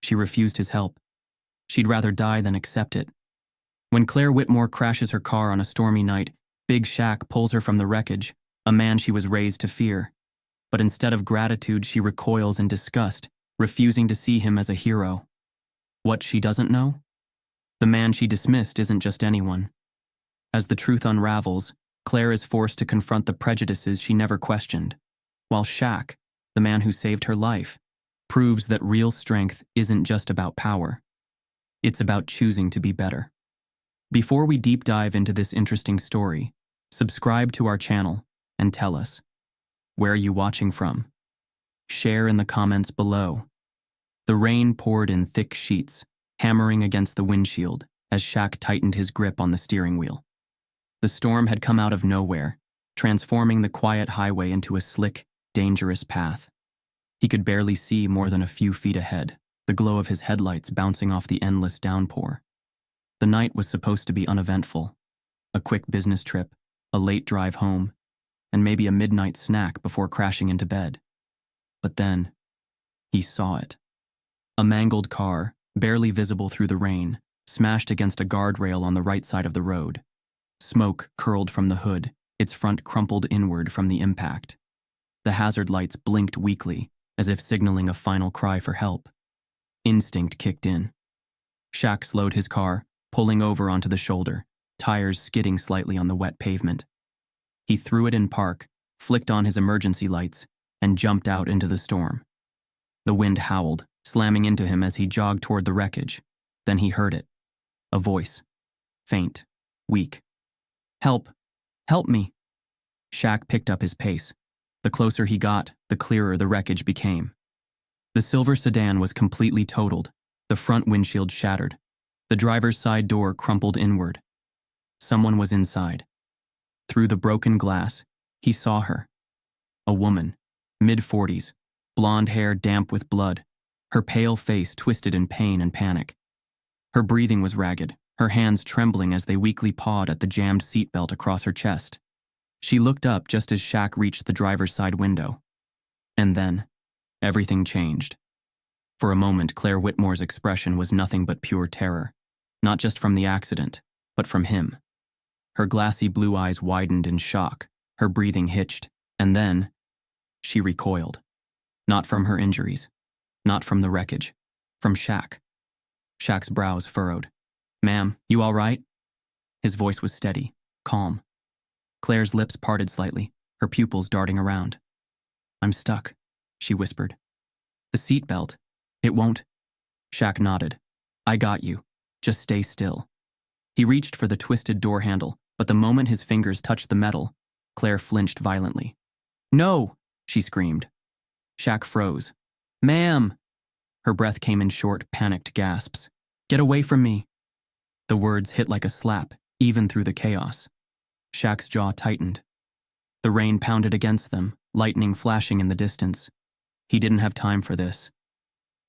She refused his help. She'd rather die than accept it. When Claire Whitmore crashes her car on a stormy night, Big Shaq pulls her from the wreckage, a man she was raised to fear. But instead of gratitude, she recoils in disgust, refusing to see him as a hero. What she doesn't know? The man she dismissed isn't just anyone. As the truth unravels, Claire is forced to confront the prejudices she never questioned, while Shaq, the man who saved her life, proves that real strength isn't just about power. It's about choosing to be better. Before we deep dive into this interesting story, subscribe to our channel and tell us, where are you watching from? Share in the comments below. The rain poured in thick sheets, hammering against the windshield as Shaq tightened his grip on the steering wheel. The storm had come out of nowhere, transforming the quiet highway into a slick, dangerous path. He could barely see more than a few feet ahead, the glow of his headlights bouncing off the endless downpour. The night was supposed to be uneventful. A quick business trip, a late drive home, and maybe a midnight snack before crashing into bed. But then, he saw it. A mangled car, barely visible through the rain, smashed against a guardrail on the right side of the road. Smoke curled from the hood, its front crumpled inward from the impact. The hazard lights blinked weakly, as if signaling a final cry for help. Instinct kicked in. Shaq slowed his car, pulling over onto the shoulder, tires skidding slightly on the wet pavement. He threw it in park, flicked on his emergency lights, and jumped out into the storm. The wind howled, slamming into him as he jogged toward the wreckage. Then he heard it. A voice. Faint. Weak. "Help! Help me!" Shaq picked up his pace. The closer he got, the clearer the wreckage became. The silver sedan was completely totaled, the front windshield shattered. The driver's side door crumpled inward. Someone was inside. Through the broken glass, he saw her. A woman, mid-40s, blonde hair damp with blood, her pale face twisted in pain and panic. Her breathing was ragged, her hands trembling as they weakly pawed at the jammed seatbelt across her chest. She looked up just as Shaq reached the driver's side window. And then, everything changed. For a moment, Clare Whitmore's expression was nothing but pure terror, not just from the accident, but from him. Her glassy blue eyes widened in shock, her breathing hitched, and then, she recoiled. Not from her injuries, not from the wreckage, from Shaq. Shaq's brows furrowed. "Ma'am, you all right?" His voice was steady, calm. Claire's lips parted slightly, her pupils darting around. "I'm stuck," she whispered. "The seatbelt. It won't." Shaq nodded. "I got you. Just stay still." He reached for the twisted door handle, but the moment his fingers touched the metal, Claire flinched violently. "No!" she screamed. Shaq froze. "Ma'am!" Her breath came in short, panicked gasps. "Get away from me!" The words hit like a slap, even through the chaos. Shaq's jaw tightened. The rain pounded against them, lightning flashing in the distance. He didn't have time for this.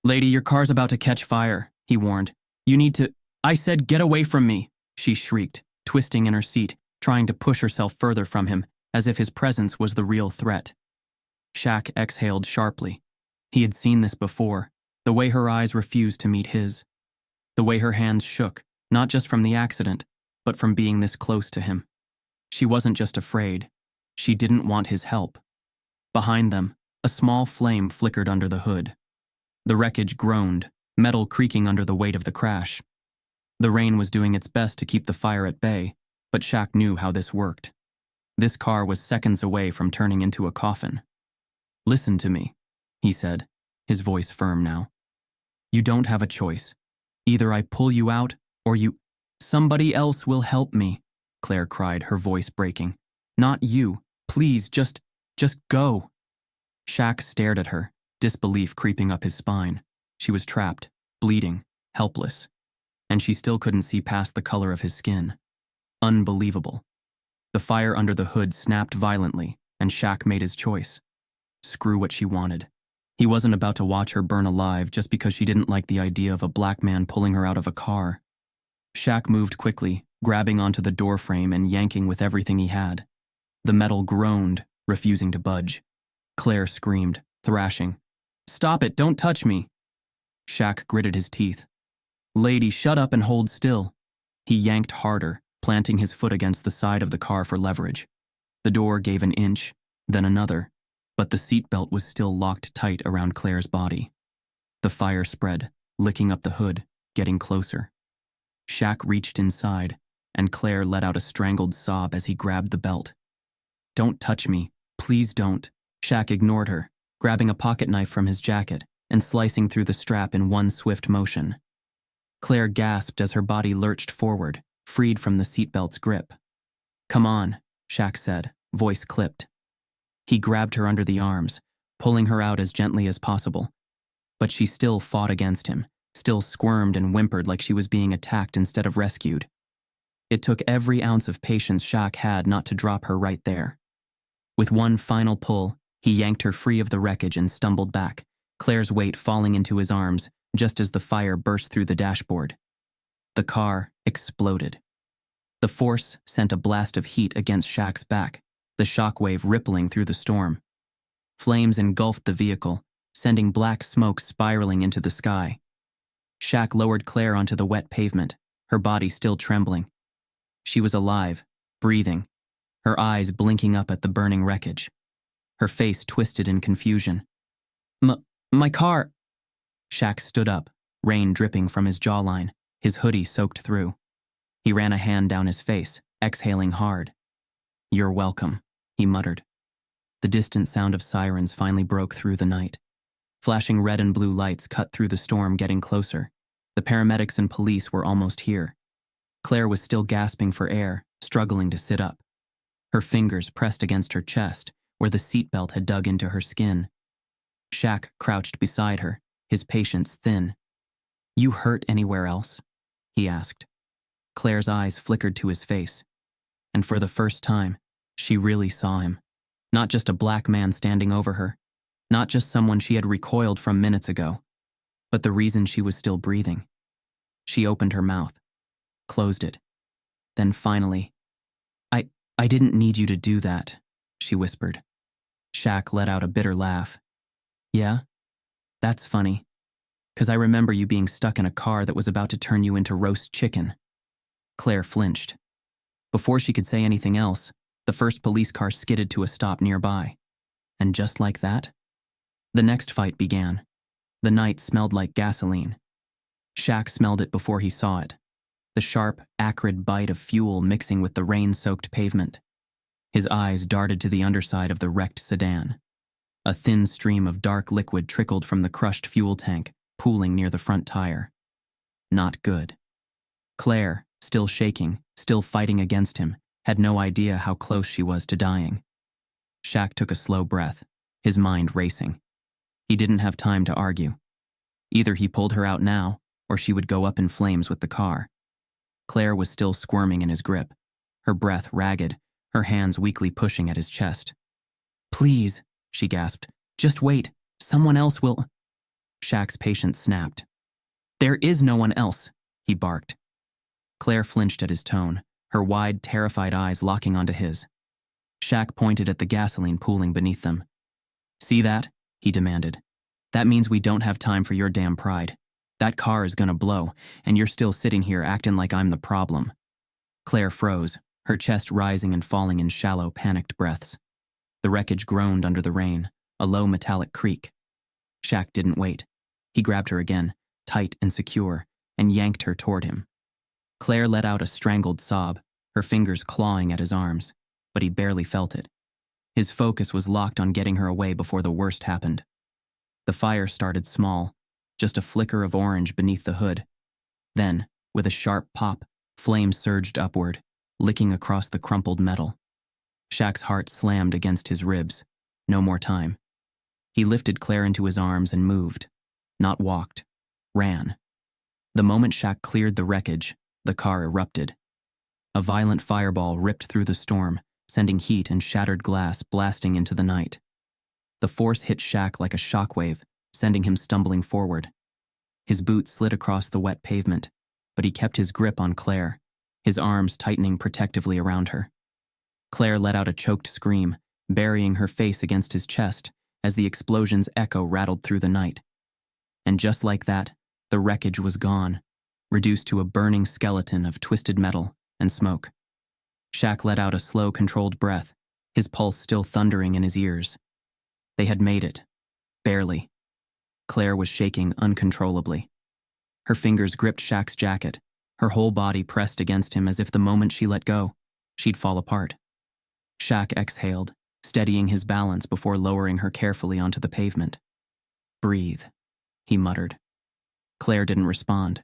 "Lady, your car's about to catch fire," he warned. "You need to—" "I said get away from me!" she shrieked, twisting in her seat, trying to push herself further from him, as if his presence was the real threat. Shaq exhaled sharply. He had seen this before, the way her eyes refused to meet his. The way her hands shook, not just from the accident, but from being this close to him. She wasn't just afraid. She didn't want his help. Behind them, a small flame flickered under the hood. The wreckage groaned, metal creaking under the weight of the crash. The rain was doing its best to keep the fire at bay, but Shaq knew how this worked. This car was seconds away from turning into a coffin. "Listen to me," he said, his voice firm now. "You don't have a choice. Either I pull you out, or you—" "Somebody else will help me," Claire cried, her voice breaking. "Not you. Please, just go." Shaq stared at her, disbelief creeping up his spine. She was trapped, bleeding, helpless. And she still couldn't see past the color of his skin. Unbelievable. The fire under the hood snapped violently, and Shaq made his choice. Screw what she wanted. He wasn't about to watch her burn alive just because she didn't like the idea of a black man pulling her out of a car. Shaq moved quickly, grabbing onto the door frame and yanking with everything he had. The metal groaned, refusing to budge. Claire screamed, thrashing. "Stop it, don't touch me!" Shaq gritted his teeth. Lady, shut up and hold still. He yanked harder, planting his foot against the side of the car for leverage. The door gave an inch, then another, but the seatbelt was still locked tight around Claire's body. The fire spread, licking up the hood, getting closer. Shaq reached inside, and Claire let out a strangled sob as he grabbed the belt. Don't touch me, please don't. Shaq ignored her, grabbing a pocket knife from his jacket and slicing through the strap in one swift motion. Claire gasped as her body lurched forward, freed from the seatbelt's grip. Come on, Shaq said, voice clipped. He grabbed her under the arms, pulling her out as gently as possible. But she still fought against him, still squirmed and whimpered like she was being attacked instead of rescued. It took every ounce of patience Shaq had not to drop her right there. With one final pull, he yanked her free of the wreckage and stumbled back, Claire's weight falling into his arms just as the fire burst through the dashboard. The car exploded. The force sent a blast of heat against Shaq's back, the shockwave rippling through the storm. Flames engulfed the vehicle, sending black smoke spiraling into the sky. Shaq lowered Claire onto the wet pavement, her body still trembling. She was alive, breathing, her eyes blinking up at the burning wreckage. Her face twisted in confusion. My car. Shaq stood up, rain dripping from his jawline, his hoodie soaked through. He ran a hand down his face, exhaling hard. You're welcome, he muttered. The distant sound of sirens finally broke through the night. Flashing red and blue lights cut through the storm, getting closer. The paramedics and police were almost here. Claire was still gasping for air, struggling to sit up. Her fingers pressed against her chest, where the seatbelt had dug into her skin. Shaq crouched beside her, his patience thin. You hurt anywhere else? He asked. Claire's eyes flickered to his face. And for the first time, she really saw him. Not just a black man standing over her. Not just someone she had recoiled from minutes ago. But the reason she was still breathing. She opened her mouth, closed it. Then finally, I didn't need you to do that, she whispered. Shaq let out a bitter laugh. Yeah? That's funny. 'Cause I remember you being stuck in a car that was about to turn you into roast chicken. Claire flinched. Before she could say anything else, the first police car skidded to a stop nearby. And just like that, the next fight began. The night smelled like gasoline. Shaq smelled it before he saw it. The sharp, acrid bite of fuel mixing with the rain-soaked pavement. His eyes darted to the underside of the wrecked sedan. A thin stream of dark liquid trickled from the crushed fuel tank, pooling near the front tire. Not good. Claire, still shaking, still fighting against him, had no idea how close she was to dying. Shaq took a slow breath, his mind racing. He didn't have time to argue. Either he pulled her out now, or she would go up in flames with the car. Claire was still squirming in his grip, her breath ragged, her hands weakly pushing at his chest. Please, she gasped. Just wait. Someone else will. Shaq's patience snapped. There is no one else, he barked. Claire flinched at his tone, her wide, terrified eyes locking onto his. Shaq pointed at the gasoline pooling beneath them. See that? He demanded. That means we don't have time for your damn pride. That car is gonna blow, and you're still sitting here acting like I'm the problem. Claire froze, her chest rising and falling in shallow, panicked breaths. The wreckage groaned under the rain, a low metallic creak. Shaq didn't wait. He grabbed her again, tight and secure, and yanked her toward him. Claire let out a strangled sob, her fingers clawing at his arms, but he barely felt it. His focus was locked on getting her away before the worst happened. The fire started small, just a flicker of orange beneath the hood. Then, with a sharp pop, flames surged upward, licking across the crumpled metal. Shaq's heart slammed against his ribs. No more time. He lifted Claire into his arms and moved. Not walked. Ran. The moment Shaq cleared the wreckage, the car erupted. A violent fireball ripped through the storm, sending heat and shattered glass blasting into the night. The force hit Shaq like a shockwave, sending him stumbling forward. His boot slid across the wet pavement, but he kept his grip on Claire, his arms tightening protectively around her. Claire let out a choked scream, burying her face against his chest as the explosion's echo rattled through the night. And just like that, the wreckage was gone, reduced to a burning skeleton of twisted metal and smoke. Shaq let out a slow, controlled breath, his pulse still thundering in his ears. They had made it. Barely. Clare was shaking uncontrollably. Her fingers gripped Shaq's jacket, her whole body pressed against him as if the moment she let go, she'd fall apart. Shaq exhaled, steadying his balance before lowering her carefully onto the pavement. "Breathe," he muttered. Clare didn't respond.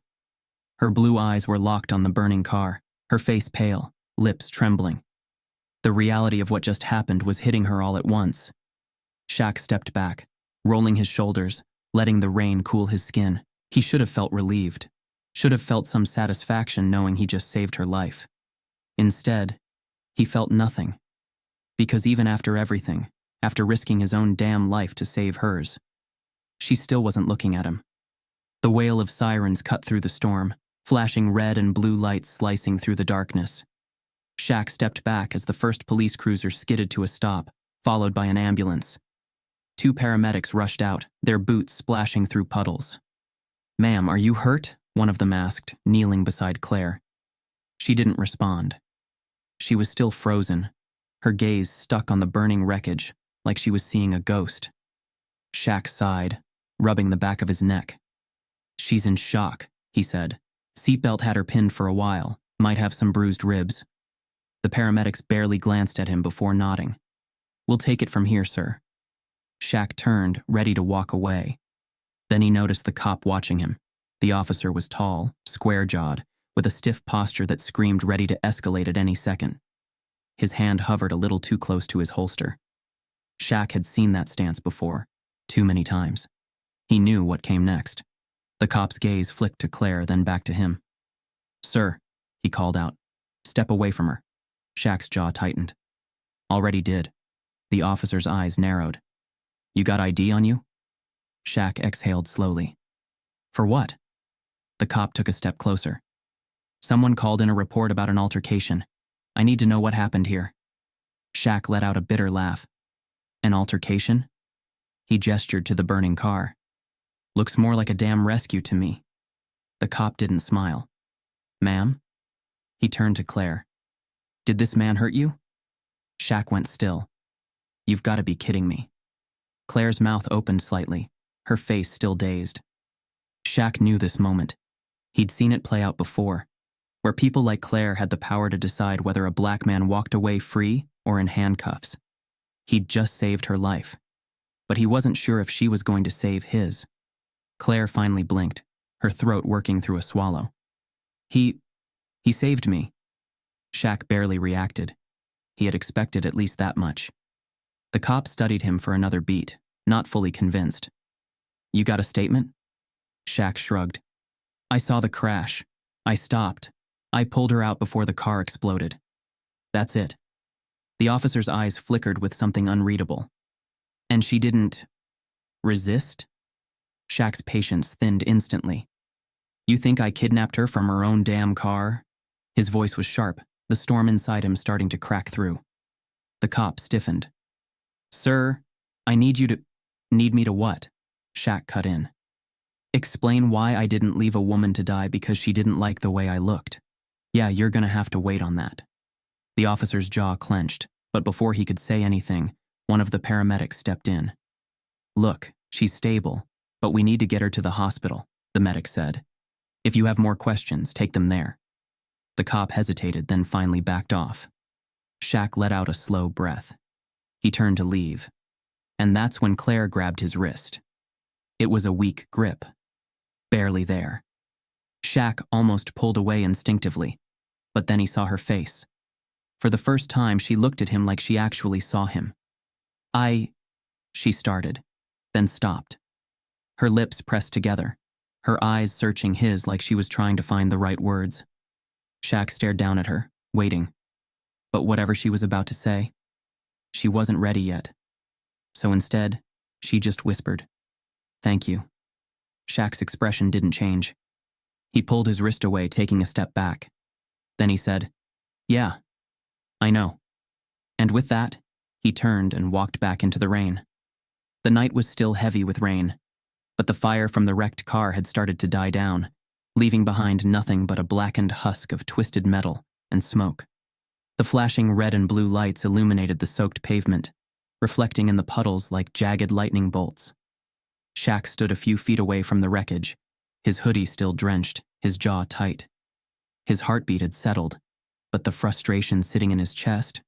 Her blue eyes were locked on the burning car, her face pale, lips trembling. The reality of what just happened was hitting her all at once. Shaq stepped back, rolling his shoulders, letting the rain cool his skin. He should have felt relieved, should have felt some satisfaction knowing he just saved her life. Instead, he felt nothing. Because even after everything, after risking his own damn life to save hers, she still wasn't looking at him. The wail of sirens cut through the storm, flashing red and blue lights slicing through the darkness. Shaq stepped back as the first police cruiser skidded to a stop, followed by an ambulance. 2 paramedics rushed out, their boots splashing through puddles. "Ma'am, are you hurt?" one of them asked, kneeling beside Clare. She didn't respond. She was still frozen, her gaze stuck on the burning wreckage, like she was seeing a ghost. Shaq sighed, rubbing the back of his neck. "She's in shock," he said. "Seatbelt had her pinned for a while, might have some bruised ribs." The paramedics barely glanced at him before nodding. "We'll take it from here, sir." Shaq turned, ready to walk away. Then he noticed the cop watching him. The officer was tall, square-jawed, with a stiff posture that screamed ready to escalate at any second. His hand hovered a little too close to his holster. Shaq had seen that stance before, too many times. He knew what came next. The cop's gaze flicked to Clare, then back to him. "Sir," he called out, "step away from her." Shaq's jaw tightened. "Already did." The officer's eyes narrowed. "You got ID on you?" Shaq exhaled slowly. "For what?" The cop took a step closer. "Someone called in a report about an altercation. I need to know what happened here." Shaq let out a bitter laugh. "An altercation?" He gestured to the burning car. "Looks more like a damn rescue to me." The cop didn't smile. "Ma'am?" He turned to Clare. "Did this man hurt you?" Shaq went still. "You've got to be kidding me." Claire's mouth opened slightly, her face still dazed. Shaq knew this moment. He'd seen it play out before, where people like Clare had the power to decide whether a black man walked away free or in handcuffs. He'd just saved her life, but he wasn't sure if she was going to save his. Clare finally blinked, her throat working through a swallow. He saved me." Shaq barely reacted. He had expected at least that much. The cop studied him for another beat, not fully convinced. "You got a statement?" Shaq shrugged. "I saw the crash. I stopped. I pulled her out before the car exploded. That's it." The officer's eyes flickered with something unreadable. "And she didn't resist?" Shaq's patience thinned instantly. "You think I kidnapped her from her own damn car?" His voice was sharp, the storm inside him starting to crack through. The cop stiffened. "Sir, I need you to—" "Need me to what?" Shaq cut in. "Explain why I didn't leave a woman to die because she didn't like the way I looked. Yeah, you're gonna have to wait on that." The officer's jaw clenched, but before he could say anything, one of the paramedics stepped in. "Look, she's stable, but we need to get her to the hospital," the medic said. "If you have more questions, take them there." The cop hesitated, then finally backed off. Shaq let out a slow breath. He turned to leave. And that's when Clare grabbed his wrist. It was a weak grip. Barely there. Shaq almost pulled away instinctively, but then he saw her face. For the first time, she looked at him like she actually saw him. She started, then stopped. Her lips pressed together, her eyes searching his like she was trying to find the right words. Shaq stared down at her, waiting. But whatever she was about to say, she wasn't ready yet. So instead, she just whispered, "Thank you." Shaq's expression didn't change. He pulled his wrist away, taking a step back. Then he said, "Yeah, I know." And with that, he turned and walked back into the rain. The night was still heavy with rain. But the fire from the wrecked car had started to die down, leaving behind nothing but a blackened husk of twisted metal and smoke. The flashing red and blue lights illuminated the soaked pavement, reflecting in the puddles like jagged lightning bolts. Shaq stood a few feet away from the wreckage, his hoodie still drenched, his jaw tight. His heartbeat had settled, but the frustration sitting in his chest,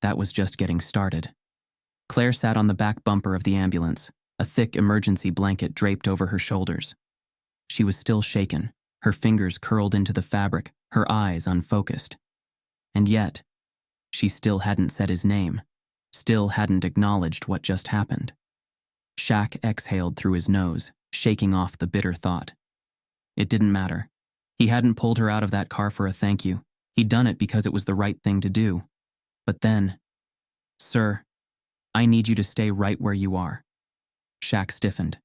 that was just getting started. Claire sat on the back bumper of the ambulance, a thick emergency blanket draped over her shoulders. She was still shaken, her fingers curled into the fabric, her eyes unfocused. And yet, she still hadn't said his name, still hadn't acknowledged what just happened. Shaq exhaled through his nose, shaking off the bitter thought. It didn't matter. He hadn't pulled her out of that car for a thank you. He'd done it because it was the right thing to do. But then, "Sir, I need you to stay right where you are." Shaq stiffened.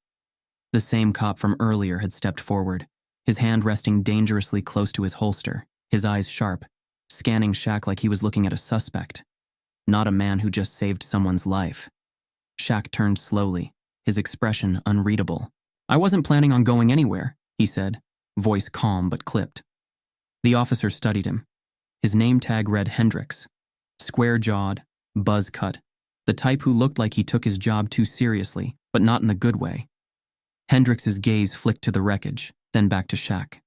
The same cop from earlier had stepped forward, his hand resting dangerously close to his holster, his eyes sharp, scanning Shaq like he was looking at a suspect, not a man who just saved someone's life. Shaq turned slowly, his expression unreadable. "I wasn't planning on going anywhere," he said, voice calm but clipped. The officer studied him. His name tag read Hendricks, square-jawed, buzz-cut, the type who looked like he took his job too seriously, but not in the good way. Hendricks's gaze flicked to the wreckage, then back to Shaq.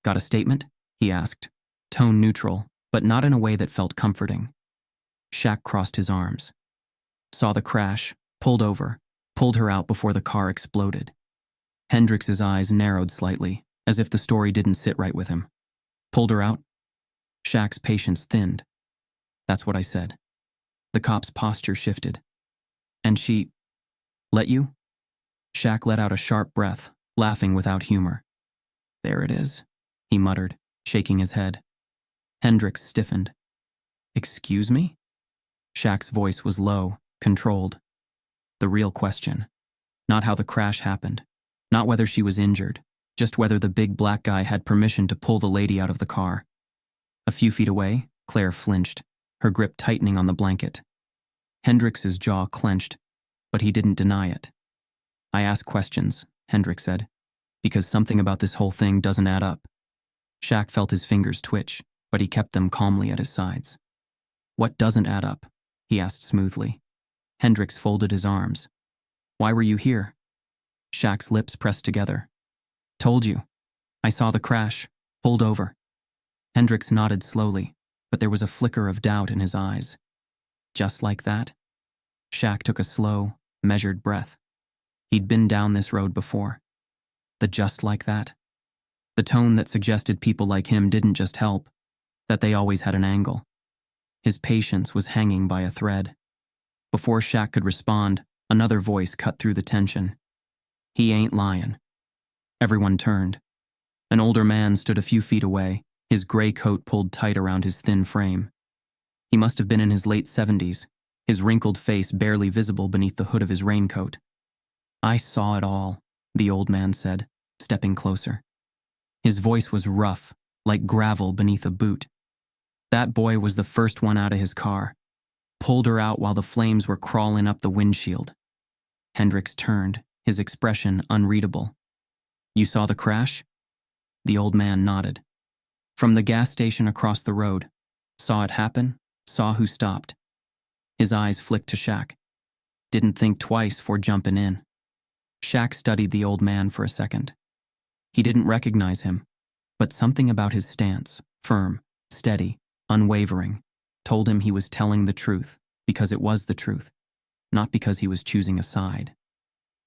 "Got a statement?" he asked, tone neutral, but not in a way that felt comforting. Shaq crossed his arms. Saw the crash, pulled over, pulled her out before the car exploded. Hendricks's eyes narrowed slightly, as if the story didn't sit right with him. "Pulled her out?" Shaq's patience thinned. "That's what I said." The cop's posture shifted. "And she let you?" Shaq let out a sharp breath, laughing without humor. "There it is," he muttered, shaking his head. Hendricks stiffened. "Excuse me?" Shaq's voice was low, controlled. The real question. Not how the crash happened. Not whether she was injured. Just whether the big black guy had permission to pull the lady out of the car. A few feet away, Claire flinched, her grip tightening on the blanket. Hendricks's jaw clenched, but he didn't deny it. "I ask questions," Hendricks said, "because something about this whole thing doesn't add up." Shaq felt his fingers twitch, but he kept them calmly at his sides. "What doesn't add up?" he asked smoothly. Hendricks folded his arms. "Why were you here?" Shaq's lips pressed together. "Told you. I saw the crash, pulled over." Hendricks nodded slowly, but there was a flicker of doubt in his eyes. "Just like that?" Shaq took a slow, measured breath. He'd been down this road before. The just like that? The tone that suggested people like him didn't just help, that they always had an angle. His patience was hanging by a thread. Before Shaq could respond, another voice cut through the tension. "He ain't lying." Everyone turned. An older man stood a few feet away, his gray coat pulled tight around his thin frame. He must have been in his late 70s, his wrinkled face barely visible beneath the hood of his raincoat. "I saw it all," the old man said, stepping closer. His voice was rough, like gravel beneath a boot. "That boy was the first one out of his car. Pulled her out while the flames were crawling up the windshield." Hendricks turned, his expression unreadable. "You saw the crash?" The old man nodded. "From the gas station across the road. Saw it happen, saw who stopped." His eyes flicked to Shaq. "Didn't think twice before jumping in." Shaq studied the old man for a second. He didn't recognize him, but something about his stance, firm, steady, unwavering, told him he was telling the truth because it was the truth, not because he was choosing a side.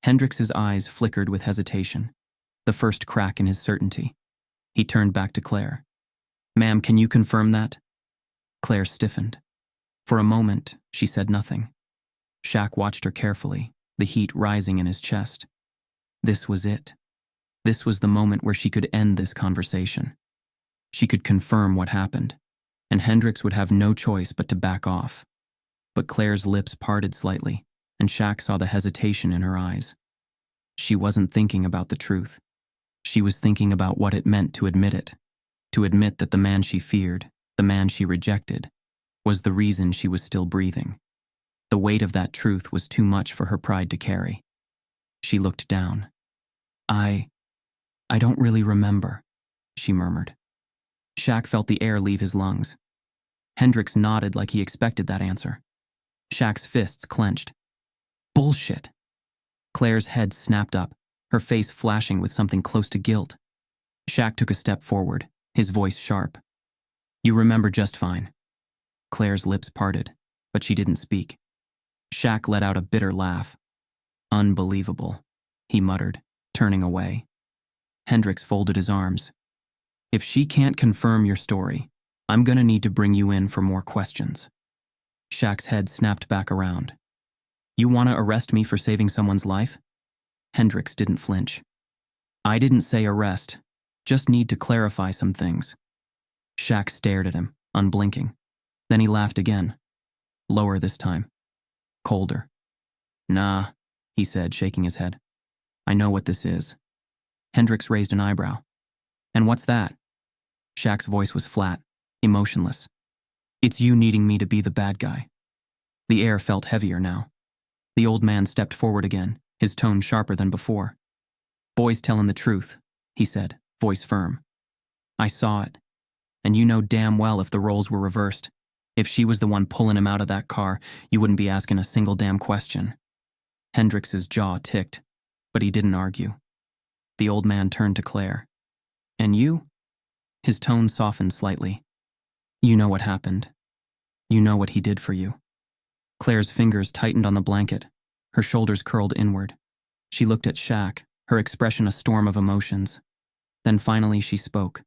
Hendricks's eyes flickered with hesitation, the first crack in his certainty. He turned back to Claire. "Ma'am, can you confirm that?" Claire stiffened. For a moment, she said nothing. Shaq watched her carefully, the heat rising in his chest. This was it. This was the moment where she could end this conversation. She could confirm what happened, and Hendricks would have no choice but to back off. But Claire's lips parted slightly, and Shaq saw the hesitation in her eyes. She wasn't thinking about the truth. She was thinking about what it meant to admit it, to admit that the man she feared, the man she rejected, was the reason she was still breathing. The weight of that truth was too much for her pride to carry. She looked down, I don't really remember, she murmured. Shaq felt the air leave his lungs. Hendricks nodded like he expected that answer. Shaq's fists clenched. Bullshit. Claire's head snapped up, her face flashing with something close to guilt. Shaq took a step forward, his voice sharp. You remember just fine. Claire's lips parted, but she didn't speak. Shaq let out a bitter laugh. Unbelievable, he muttered, turning away. Hendricks folded his arms. If she can't confirm your story, I'm gonna need to bring you in for more questions. Shaq's head snapped back around. You wanna arrest me for saving someone's life? Hendricks didn't flinch. I didn't say arrest, just need to clarify some things. Shaq stared at him, unblinking. Then he laughed again. Lower this time. Colder. Nah, he said, shaking his head. I know what this is. Hendricks raised an eyebrow. And what's that? Shaq's voice was flat, emotionless. It's you needing me to be the bad guy. The air felt heavier now. The old man stepped forward again, his tone sharper than before. Boy's telling the truth, he said, voice firm. I saw it. And you know damn well if the roles were reversed. If she was the one pulling him out of that car, you wouldn't be asking a single damn question. Hendricks's jaw ticked, but he didn't argue. The old man turned to Clare. And you? His tone softened slightly. You know what happened. You know what he did for you. Claire's fingers tightened on the blanket, her shoulders curled inward. She looked at Shaq, her expression a storm of emotions. Then finally she spoke.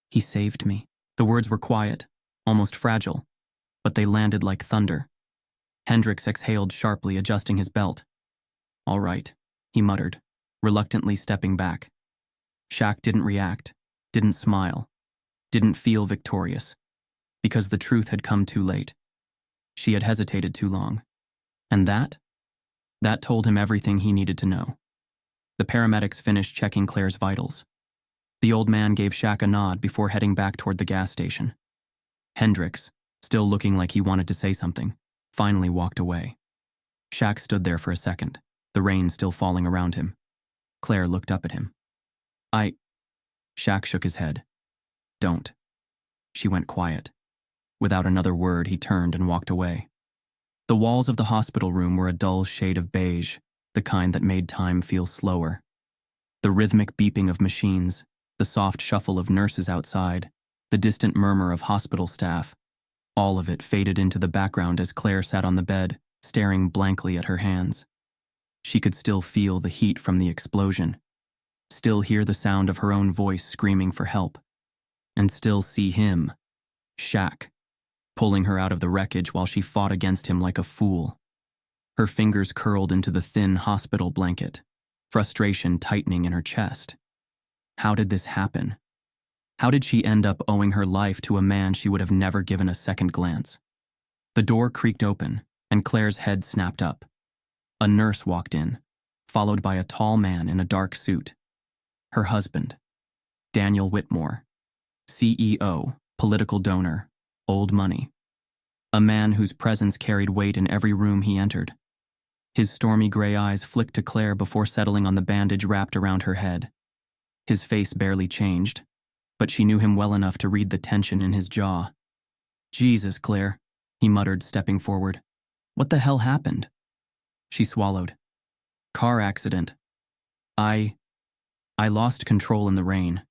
He saved me. The words were quiet, almost fragile, but they landed like thunder. Hendricks exhaled sharply, adjusting his belt. All right, he muttered, reluctantly stepping back. Shaq didn't react, didn't smile, didn't feel victorious, because the truth had come too late. She had hesitated too long. And that told him everything he needed to know. The paramedics finished checking Claire's vitals. The old man gave Shaq a nod before heading back toward the gas station. Hendricks, still looking like he wanted to say something, finally walked away. Shaq stood there for a second, the rain still falling around him. Clare looked up at him. Shaq shook his head. Don't. She went quiet. Without another word, he turned and walked away. The walls of the hospital room were a dull shade of beige, the kind that made time feel slower. The rhythmic beeping of machines, the soft shuffle of nurses outside, the distant murmur of hospital staff, all of it faded into the background as Clare sat on the bed, staring blankly at her hands. She could still feel the heat from the explosion, still hear the sound of her own voice screaming for help, and still see him, Shaq, pulling her out of the wreckage while she fought against him like a fool. Her fingers curled into the thin hospital blanket, frustration tightening in her chest. How did this happen? How did she end up owing her life to a man she would have never given a second glance? The door creaked open, and Claire's head snapped up. A nurse walked in, followed by a tall man in a dark suit. Her husband, Daniel Whitmore, CEO, political donor, old money. A man whose presence carried weight in every room he entered. His stormy gray eyes flicked to Clare before settling on the bandage wrapped around her head. His face barely changed, but she knew him well enough to read the tension in his jaw. Jesus, Clare, he muttered, stepping forward. What the hell happened? She swallowed. Car accident. I lost control in the rain.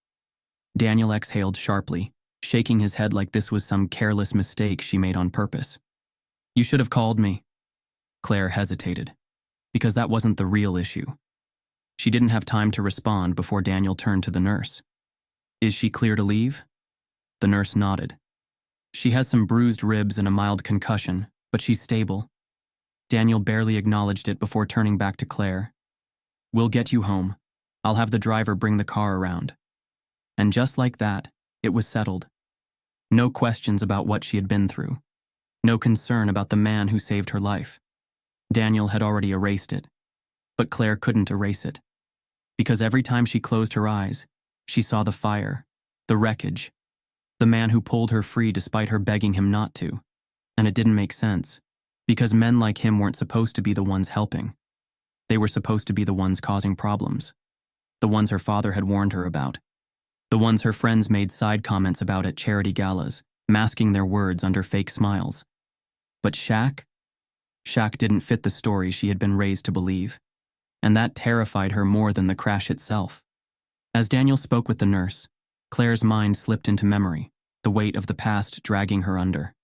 Daniel exhaled sharply, shaking his head like this was some careless mistake she made on purpose. You should have called me. Clare hesitated, because that wasn't the real issue. She didn't have time to respond before Daniel turned to the nurse. Is she clear to leave? The nurse nodded. She has some bruised ribs and a mild concussion, but she's stable. Daniel barely acknowledged it before turning back to Clare. We'll get you home. I'll have the driver bring the car around. And just like that, it was settled. No questions about what she had been through. No concern about the man who saved her life. Daniel had already erased it. But Clare couldn't erase it. Because every time she closed her eyes, she saw the fire, the wreckage, the man who pulled her free despite her begging him not to. And it didn't make sense, because men like him weren't supposed to be the ones helping. They were supposed to be the ones causing problems. The ones her father had warned her about. The ones her friends made side comments about at charity galas, masking their words under fake smiles. But Shaq? Shaq didn't fit the story she had been raised to believe. And that terrified her more than the crash itself. As Daniel spoke with the nurse, Claire's mind slipped into memory, the weight of the past dragging her under.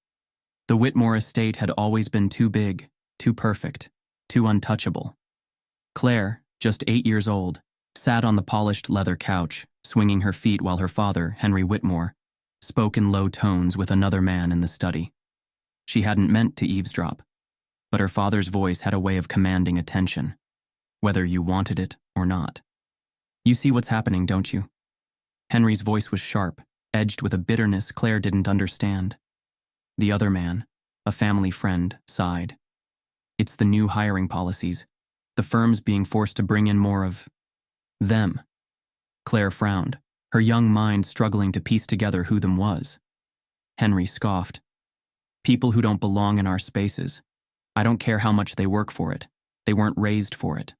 The Whitmore estate had always been too big, too perfect, too untouchable. Clare, just 8 years old, sat on the polished leather couch, swinging her feet while her father, Henry Whitmore, spoke in low tones with another man in the study. She hadn't meant to eavesdrop, but her father's voice had a way of commanding attention, whether you wanted it or not. You see what's happening, don't you? Henry's voice was sharp, edged with a bitterness Clare didn't understand. The other man, a family friend, sighed. It's the new hiring policies, the firms being forced to bring in more of them. Clare frowned, her young mind struggling to piece together who them was. Henry scoffed. People who don't belong in our spaces. I don't care how much they work for it. They weren't raised for it.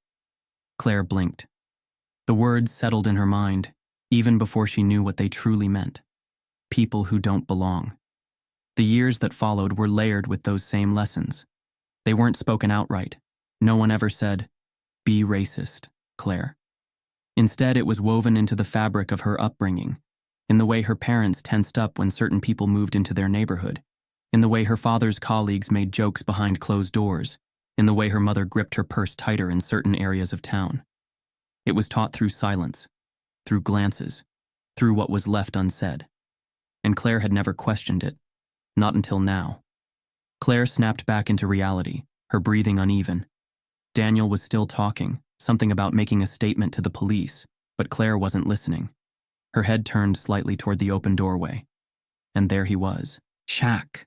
Clare blinked. The words settled in her mind, even before she knew what they truly meant. People who don't belong. The years that followed were layered with those same lessons. They weren't spoken outright. No one ever said, "Be racist, Clare." Instead, it was woven into the fabric of her upbringing, in the way her parents tensed up when certain people moved into their neighborhood, in the way her father's colleagues made jokes behind closed doors, in the way her mother gripped her purse tighter in certain areas of town. It was taught through silence, through glances, through what was left unsaid. And Clare had never questioned it, not until now. Clare snapped back into reality, her breathing uneven. Daniel was still talking, something about making a statement to the police, but Clare wasn't listening. Her head turned slightly toward the open doorway. And there he was, Shaq.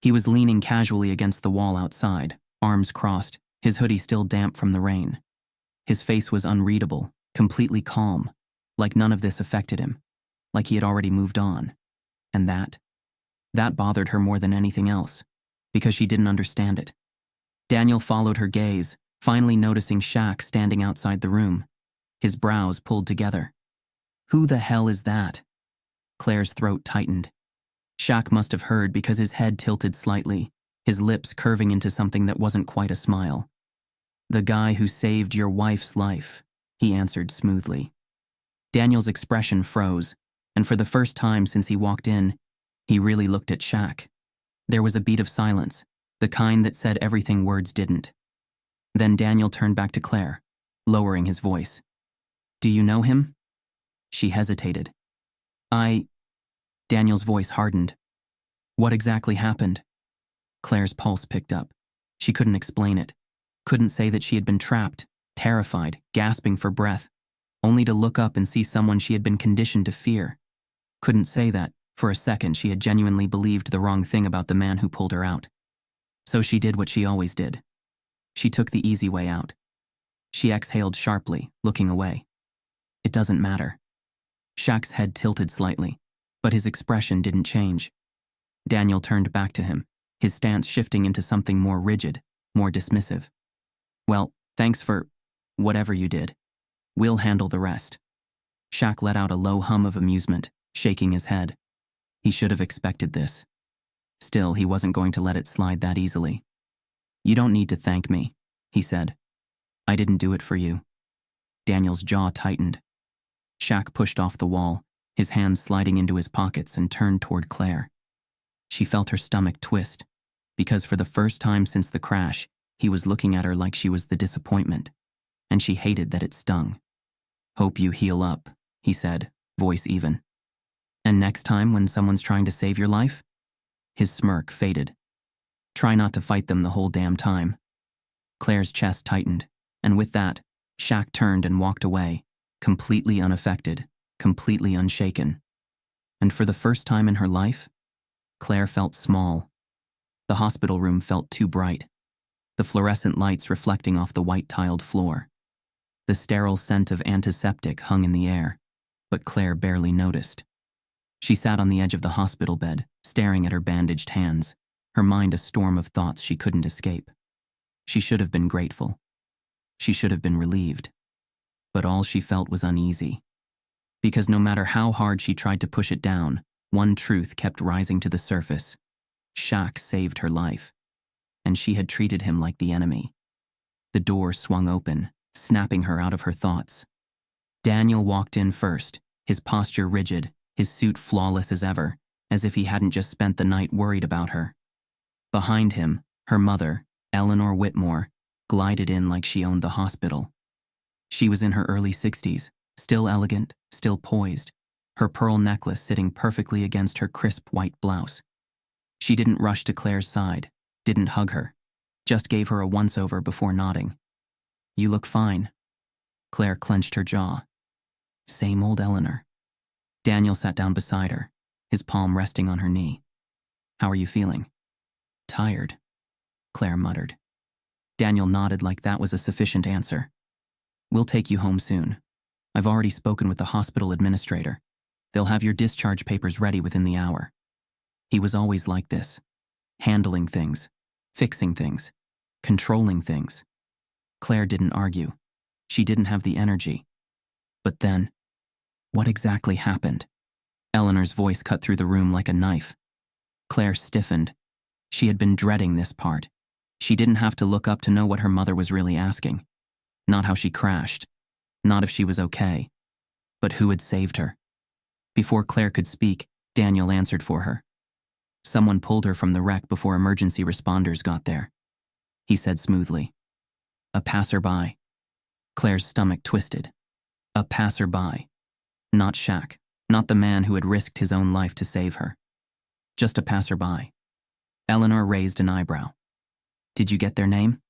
He was leaning casually against the wall outside, arms crossed, his hoodie still damp from the rain. His face was unreadable, completely calm, like none of this affected him, like he had already moved on. And that bothered her more than anything else, because she didn't understand it. Daniel followed her gaze, finally noticing Shaq standing outside the room, his brows pulled together. Who the hell is that? Claire's throat tightened. Shaq must have heard because his head tilted slightly, his lips curving into something that wasn't quite a smile. The guy who saved your wife's life, he answered smoothly. Daniel's expression froze, and for the first time since he walked in, he really looked at Shaq. There was a beat of silence, the kind that said everything words didn't. Then Daniel turned back to Clare, lowering his voice. Do you know him? She hesitated. Daniel's voice hardened. What exactly happened? Claire's pulse picked up. She couldn't explain it. Couldn't say that she had been trapped, terrified, gasping for breath, only to look up and see someone she had been conditioned to fear. Couldn't say that, for a second, she had genuinely believed the wrong thing about the man who pulled her out. So she did what she always did. She took the easy way out. She exhaled sharply, looking away. It doesn't matter. Shaq's head tilted slightly, but his expression didn't change. Daniel turned back to him, his stance shifting into something more rigid, more dismissive. Well, thanks for whatever you did. We'll handle the rest. Shaq let out a low hum of amusement, shaking his head. He should have expected this. Still, he wasn't going to let it slide that easily. You don't need to thank me, he said. I didn't do it for you. Daniel's jaw tightened. Shaq pushed off the wall, his hands sliding into his pockets, and turned toward Clare. She felt her stomach twist, because for the first time since the crash, he was looking at her like she was the disappointment, and she hated that it stung. Hope you heal up, he said, voice even. And next time when someone's trying to save your life? His smirk faded. Try not to fight them the whole damn time. Claire's chest tightened, and with that, Shaq turned and walked away, completely unaffected, completely unshaken. And for the first time in her life, Clare felt small. The hospital room felt too bright, the fluorescent lights reflecting off the white-tiled floor. The sterile scent of antiseptic hung in the air, but Clare barely noticed. She sat on the edge of the hospital bed, staring at her bandaged hands, her mind a storm of thoughts she couldn't escape. She should have been grateful. She should have been relieved. but all she felt was uneasy. Because no matter how hard she tried to push it down, one truth kept rising to the surface. Shaq saved her life, and she had treated him like the enemy. The door swung open, snapping her out of her thoughts. Daniel walked in first, his posture rigid, his suit flawless as ever, as if he hadn't just spent the night worried about her. Behind him, her mother, Eleanor Whitmore, glided in like she owned the hospital. She was in her early 60s, still elegant, still poised, her pearl necklace sitting perfectly against her crisp white blouse. She didn't rush to Claire's side, didn't hug her, just gave her a once-over before nodding. "You look fine." Claire clenched her jaw. Same old Eleanor. Daniel sat down beside her, his palm resting on her knee. "How are you feeling?" "Tired," Claire muttered. Daniel nodded like that was a sufficient answer. "We'll take you home soon. I've already spoken with the hospital administrator. They'll have your discharge papers ready within the hour." He was always like this, handling things, fixing things, controlling things. Claire didn't argue. She didn't have the energy. But then, what exactly happened? Eleanor's voice cut through the room like a knife. Claire stiffened. She had been dreading this part. She didn't have to look up to know what her mother was really asking. Not how she crashed. Not if she was okay. But who had saved her? Before Claire could speak, Daniel answered for her. Someone pulled her from the wreck before emergency responders got there. He said smoothly. "A passerby." Claire's stomach twisted. A passerby. Not Shaq. Not the man who had risked his own life to save her. Just a passerby. Eleanor raised an eyebrow. "Did you get their name?"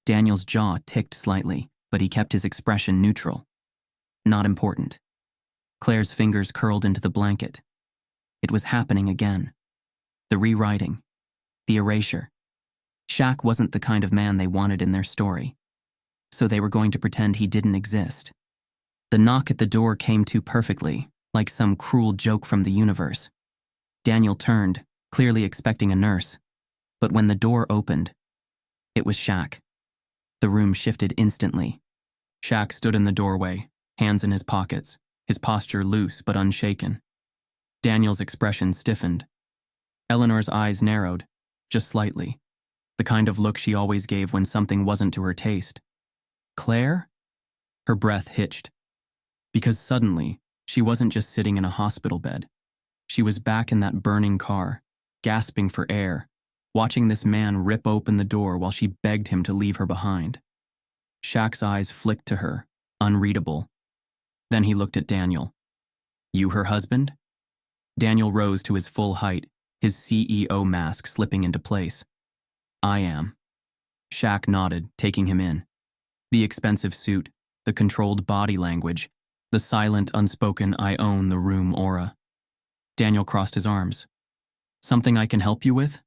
Daniel's jaw ticked slightly, but he kept his expression neutral. "Not important." Claire's fingers curled into the blanket. It was happening again. The rewriting. The erasure. Shaq wasn't the kind of man they wanted in their story. So they were going to pretend he didn't exist. The knock at the door came too perfectly, like some cruel joke from the universe. Daniel turned, clearly expecting a nurse. But when the door opened, it was Shaq. The room shifted instantly. Shaq stood in the doorway, hands in his pockets, his posture loose but unshaken. Daniel's expression stiffened. Eleanor's eyes narrowed, just slightly, the kind of look she always gave when something wasn't to her taste. "Claire?" Her breath hitched. Because suddenly, she wasn't just sitting in a hospital bed. She was back in that burning car, gasping for air, watching this man rip open the door while she begged him to leave her behind. Shaq's eyes flicked to her, unreadable. Then he looked at Daniel. "You her husband?" Daniel rose to his full height, his CEO mask slipping into place. "I am." Shaq nodded, taking him in. The expensive suit, the controlled body language, the silent, unspoken "I own the room" aura. Daniel crossed his arms. "Something I can help you with?"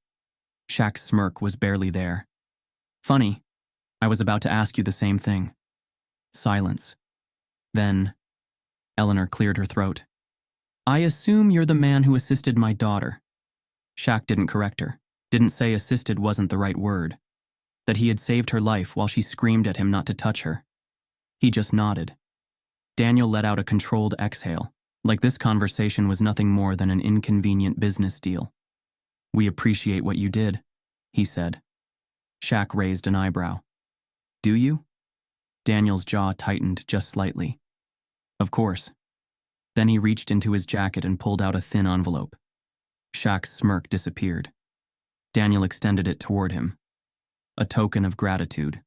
Shaq's smirk was barely there. "Funny, I was about to ask you the same thing." Silence. Then, Eleanor cleared her throat. "I assume you're the man who assisted my daughter." Shaq didn't correct her, didn't say assisted wasn't the right word, that he had saved her life while she screamed at him not to touch her. He just nodded. Daniel let out a controlled exhale, like this conversation was nothing more than an inconvenient business deal. "We appreciate what you did," he said. Shaq raised an eyebrow. "Do you?" Daniel's jaw tightened just slightly. "Of course." Then he reached into his jacket and pulled out a thin envelope. Shaq's smirk disappeared. Daniel extended it toward him. A token of gratitude.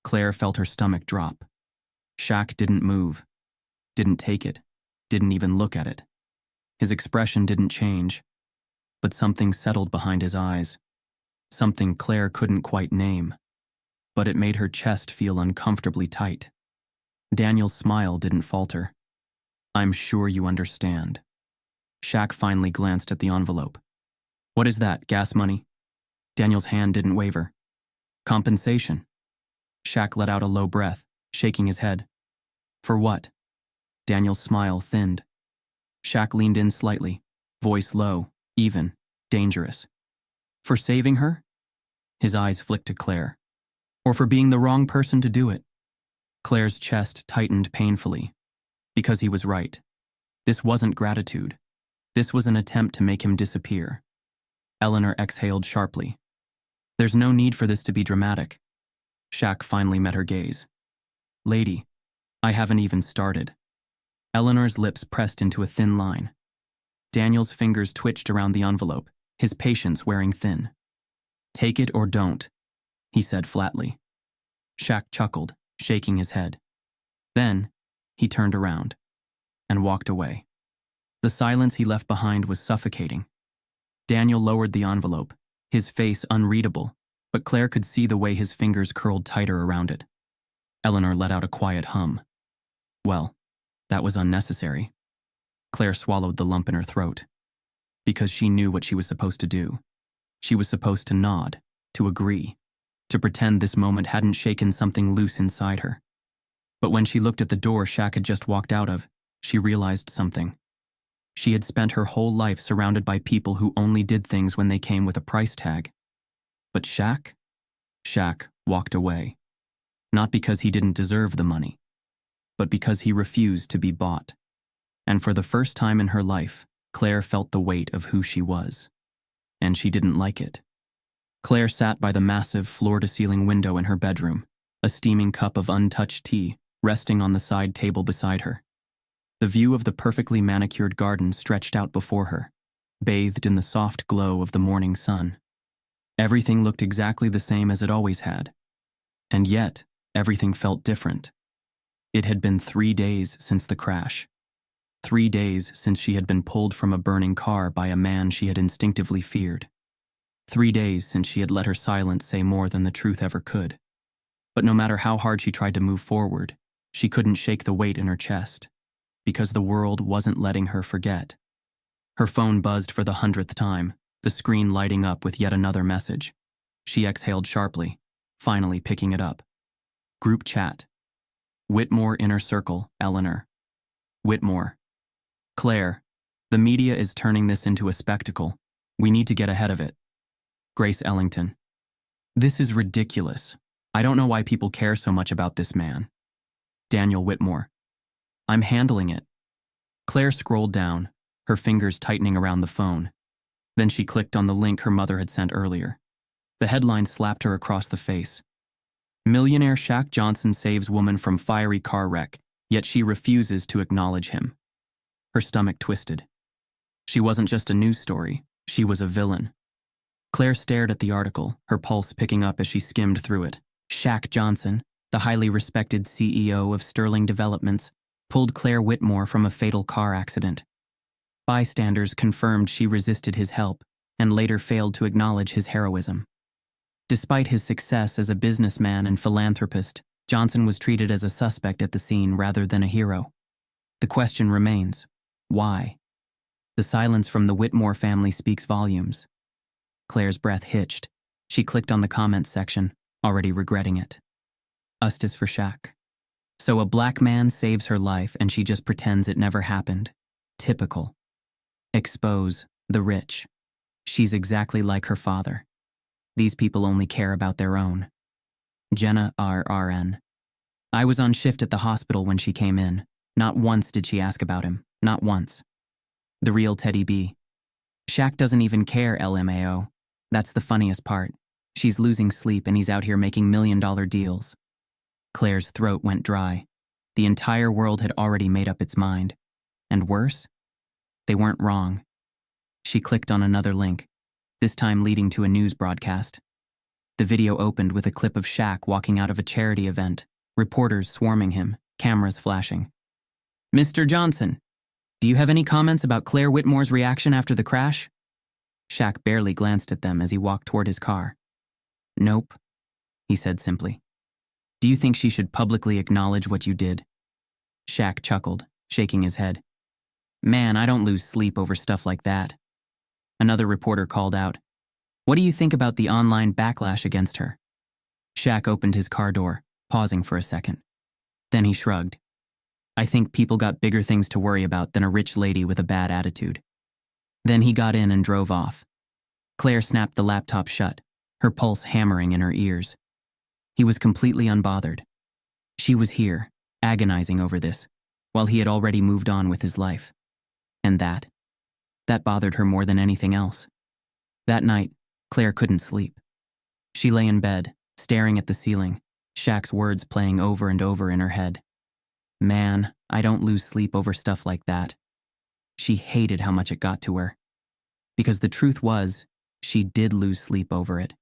Claire felt her stomach drop. Shaq didn't move, didn't take it, didn't even look at it. His expression didn't change, but something settled behind his eyes. Something Claire couldn't quite name, but it made her chest feel uncomfortably tight. Daniel's smile didn't falter. "I'm sure you understand." Shaq finally glanced at the envelope. "What is that, gas money?" Daniel's hand didn't waver. "Compensation." Shaq let out a low breath, shaking his head. "For what?" Daniel's smile thinned. Shaq leaned in slightly, voice low, even, dangerous. "For saving her?" His eyes flicked to Claire. "Or for being the wrong person to do it?" Claire's chest tightened painfully. Because he was right. This wasn't gratitude. This was an attempt to make him disappear. Eleanor exhaled sharply. There's no need for this to be dramatic. Shaq finally met her gaze. Lady, I haven't even started. Eleanor's lips pressed into a thin line. Daniel's fingers twitched around the envelope, his patience wearing thin. Take it or don't, he said flatly. Shaq chuckled, shaking his head. Then, he turned around and walked away. The silence he left behind was suffocating. Daniel lowered the envelope, his face unreadable, but Claire could see the way his fingers curled tighter around it. Eleanor let out a quiet hum. Well, that was unnecessary. Claire swallowed the lump in her throat. Because she knew what she was supposed to do. She was supposed to nod, to agree, to pretend this moment hadn't shaken something loose inside her. But when she looked at the door Shaq had just walked out of, she realized something. She had spent her whole life surrounded by people who only did things when they came with a price tag. But Shaq? Shaq walked away. Not because he didn't deserve the money, but because he refused to be bought. And for the first time in her life, Claire felt the weight of who she was. And she didn't like it. Claire sat by the massive floor-to-ceiling window in her bedroom, a steaming cup of untouched tea resting on the side table beside her. The view of the perfectly manicured garden stretched out before her, bathed in the soft glow of the morning sun. Everything looked exactly the same as it always had. And yet, everything felt different. It had been 3 days since the crash. 3 days since she had been pulled from a burning car by a man she had instinctively feared. 3 days since she had let her silence say more than the truth ever could. But no matter how hard she tried to move forward, she couldn't shake the weight in her chest, because the world wasn't letting her forget. Her phone buzzed for the 100th time, the screen lighting up with yet another message. She exhaled sharply, finally picking it up. Group chat. Whitmore Inner Circle, Eleanor. Whitmore. Claire, the media is turning this into a spectacle. We need to get ahead of it. Grace Ellington. This is ridiculous. I don't know why people care so much about this man. Daniel Whitmore. I'm handling it. Claire scrolled down, her fingers tightening around the phone. Then she clicked on the link her mother had sent earlier. The headline slapped her across the face. Millionaire Shaq Johnson saves woman from fiery car wreck, yet she refuses to acknowledge him. Her stomach twisted. She wasn't just a news story, she was a villain. Claire stared at the article, her pulse picking up as she skimmed through it. Shaq Johnson, the highly respected CEO of Sterling Developments, pulled Claire Whitmore from a fatal car accident. Bystanders confirmed she resisted his help and later failed to acknowledge his heroism. Despite his success as a businessman and philanthropist, Johnson was treated as a suspect at the scene rather than a hero. The question remains, why? The silence from the Whitmore family speaks volumes. Claire's breath hitched. She clicked on the comments section, already regretting it. Justice for Shaq. So a black man saves her life and she just pretends it never happened. Typical. Expose the rich. She's exactly like her father. These people only care about their own. Jenna RRN. I was on shift at the hospital when she came in. Not once did she ask about him. Not once. The real Teddy B. Shaq doesn't even care, LMAO. That's the funniest part. She's losing sleep and he's out here making $1 million deals. Claire's throat went dry. The entire world had already made up its mind. And worse? They weren't wrong. She clicked on another link, this time leading to a news broadcast. The video opened with a clip of Shaq walking out of a charity event, reporters swarming him, cameras flashing. Mr. Johnson, do you have any comments about Claire Whitmore's reaction after the crash? Shaq barely glanced at them as he walked toward his car. Nope, he said simply. Do you think she should publicly acknowledge what you did? Shaq chuckled, shaking his head. Man, I don't lose sleep over stuff like that. Another reporter called out. What do you think about the online backlash against her? Shaq opened his car door, pausing for a second. Then he shrugged. I think people got bigger things to worry about than a rich lady with a bad attitude. Then he got in and drove off. Claire snapped the laptop shut, her pulse hammering in her ears. He was completely unbothered. She was here, agonizing over this, while he had already moved on with his life. And that bothered her more than anything else. That night, Claire couldn't sleep. She lay in bed, staring at the ceiling, Shaq's words playing over and over in her head. Man, I don't lose sleep over stuff like that. She hated how much it got to her. Because the truth was, she did lose sleep over it.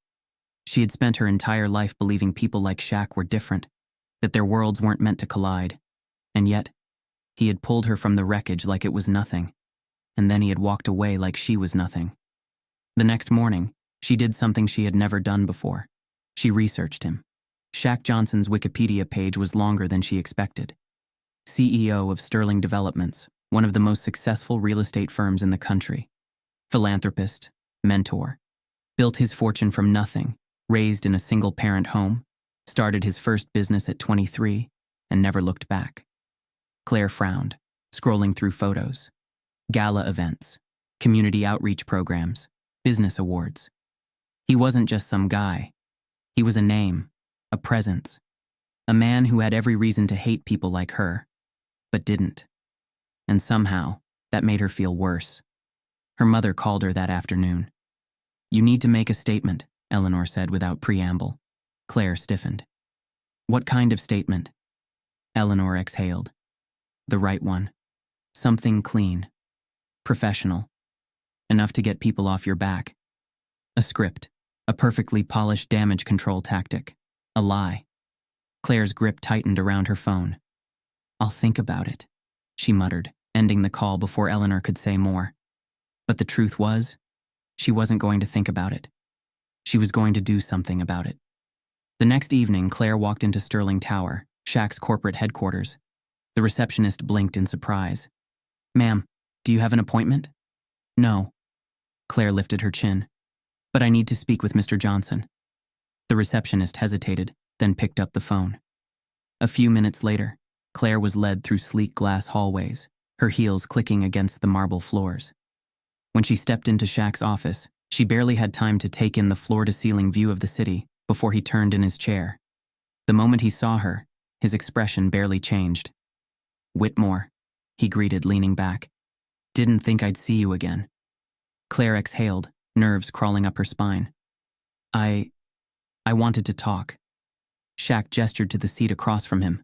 She had spent her entire life believing people like Shaq were different, that their worlds weren't meant to collide. And yet, he had pulled her from the wreckage like it was nothing, and then he had walked away like she was nothing. The next morning, she did something she had never done before. She researched him. Shaq Johnson's Wikipedia page was longer than she expected. CEO of Sterling Developments, one of the most successful real estate firms in the country. Philanthropist, mentor. Built his fortune from nothing, raised in a single-parent home, started his first business at 23, and never looked back. Claire frowned, scrolling through photos. Gala events, community outreach programs, business awards. He wasn't just some guy. He was a name, a presence, a man who had every reason to hate people like her, but didn't. And somehow, that made her feel worse. Her mother called her that afternoon. You need to make a statement, Eleanor said without preamble. Claire stiffened. What kind of statement? Eleanor exhaled. The right one. Something clean. Professional. Enough to get people off your back. A script. A perfectly polished damage control tactic. A lie. Claire's grip tightened around her phone. I'll think about it, she muttered, ending the call before Eleanor could say more. But the truth was, she wasn't going to think about it. She was going to do something about it. The next evening, Claire walked into Sterling Tower, Shaq's corporate headquarters. The receptionist blinked in surprise. Ma'am, do you have an appointment? No. Claire lifted her chin. But I need to speak with Mr. Johnson. The receptionist hesitated, then picked up the phone. A few minutes later, Claire was led through sleek glass hallways, her heels clicking against the marble floors. When she stepped into Shaq's office, she barely had time to take in the floor-to-ceiling view of the city before he turned in his chair. The moment he saw her, his expression barely changed. Whitmore, he greeted, leaning back. Didn't think I'd see you again. Claire exhaled, nerves crawling up her spine. I wanted to talk. Shaq gestured to the seat across from him.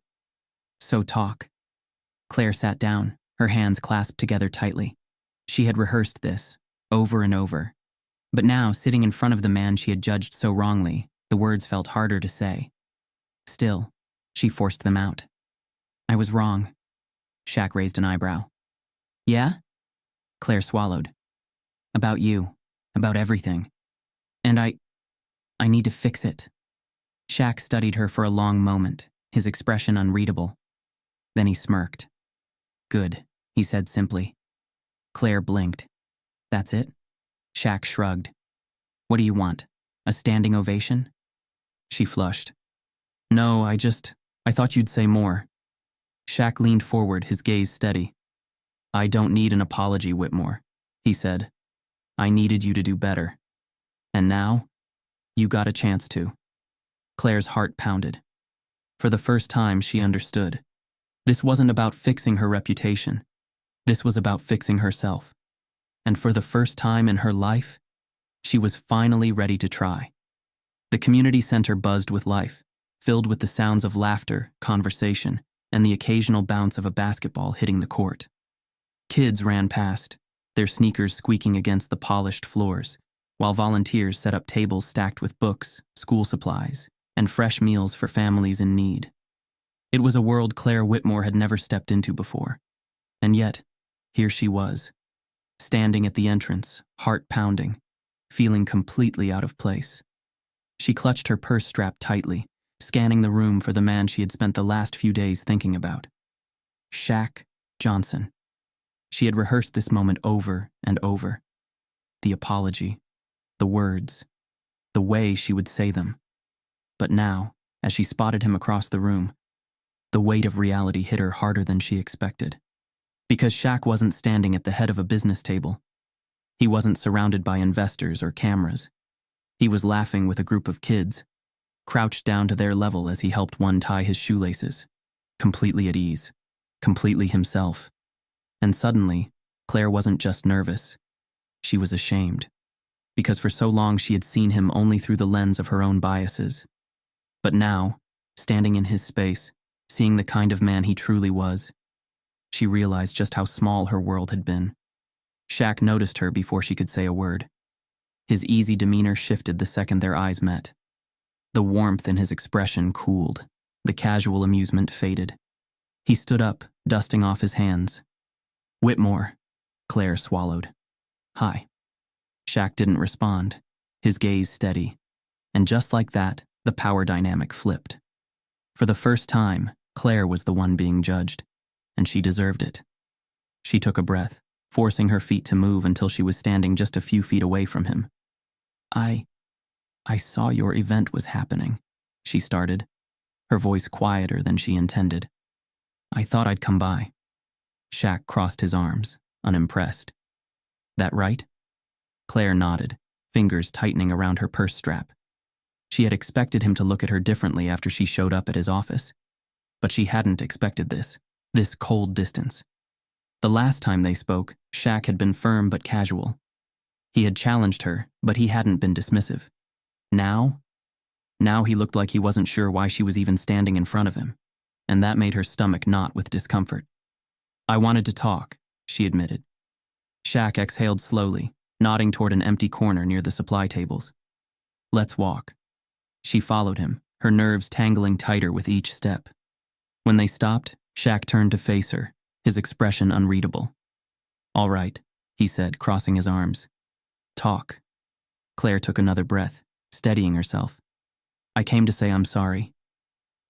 So talk. Claire sat down, her hands clasped together tightly. She had rehearsed this, over and over. But now, sitting in front of the man she had judged so wrongly, the words felt harder to say. Still, she forced them out. I was wrong. Shaq raised an eyebrow. Yeah? Claire swallowed. About you. About everything. And I need to fix it. Shaq studied her for a long moment, his expression unreadable. Then he smirked. Good, he said simply. Claire blinked. That's it? Shaq shrugged. What do you want? A standing ovation? She flushed. No, I thought you'd say more. Shaq leaned forward, his gaze steady. I don't need an apology, Whitmore, he said. I needed you to do better. And now, you got a chance to. Claire's heart pounded. For the first time, she understood. This wasn't about fixing her reputation. This was about fixing herself. And for the first time in her life, she was finally ready to try. The community center buzzed with life, filled with the sounds of laughter, conversation, and the occasional bounce of a basketball hitting the court. Kids ran past, their sneakers squeaking against the polished floors, while volunteers set up tables stacked with books, school supplies, and fresh meals for families in need. It was a world Claire Whitmore had never stepped into before. And yet, here she was, standing at the entrance, heart pounding, feeling completely out of place. She clutched her purse strap tightly, scanning the room for the man she had spent the last few days thinking about. Shaq Johnson. She had rehearsed this moment over and over. The apology, the words, the way she would say them. But now, as she spotted him across the room, the weight of reality hit her harder than she expected. Because Shaq wasn't standing at the head of a business table. He wasn't surrounded by investors or cameras. He was laughing with a group of kids, crouched down to their level as he helped one tie his shoelaces, completely at ease, completely himself. And suddenly, Clare wasn't just nervous. She was ashamed, because for so long she had seen him only through the lens of her own biases. But now, standing in his space, seeing the kind of man he truly was, she realized just how small her world had been. Shaq noticed her before she could say a word. His easy demeanor shifted the second their eyes met. The warmth in his expression cooled. The casual amusement faded. He stood up, dusting off his hands. "Whitmore," Clare swallowed. "Hi." Shaq didn't respond, his gaze steady. And just like that, the power dynamic flipped. For the first time, Clare was the one being judged, and she deserved it. She took a breath, forcing her feet to move until she was standing just a few feet away from him. I saw your event was happening," she started, her voice quieter than she intended. "I thought I'd come by." Shaq crossed his arms, unimpressed. "That right?" Clare nodded, fingers tightening around her purse strap. She had expected him to look at her differently after she showed up at his office. But she hadn't expected this cold distance. The last time they spoke, Shaq had been firm but casual. He had challenged her, but he hadn't been dismissive. Now he looked like he wasn't sure why she was even standing in front of him, and that made her stomach knot with discomfort. "I wanted to talk," she admitted. Shaq exhaled slowly, nodding toward an empty corner near the supply tables. "Let's walk." She followed him, her nerves tangling tighter with each step. When they stopped, Shaq turned to face her, his expression unreadable. "All right," he said, crossing his arms. "Talk." Clare took another breath, steadying herself. "I came to say I'm sorry."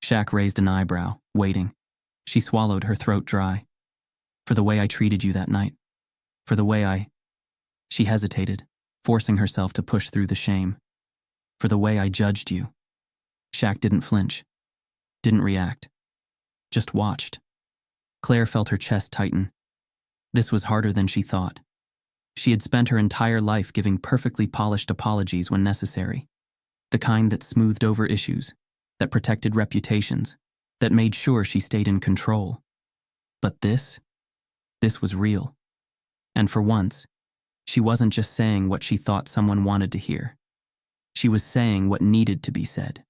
Shaq raised an eyebrow, waiting. She swallowed, her throat dry. "For the way I treated you that night. For the way I—" She hesitated, forcing herself to push through the shame. "For the way I judged you." Shaq didn't flinch, didn't react, just watched. Clare felt her chest tighten. This was harder than she thought. She had spent her entire life giving perfectly polished apologies when necessary, the kind that smoothed over issues, that protected reputations, that made sure she stayed in control. But this was real. And for once, she wasn't just saying what she thought someone wanted to hear. She was saying what needed to be said.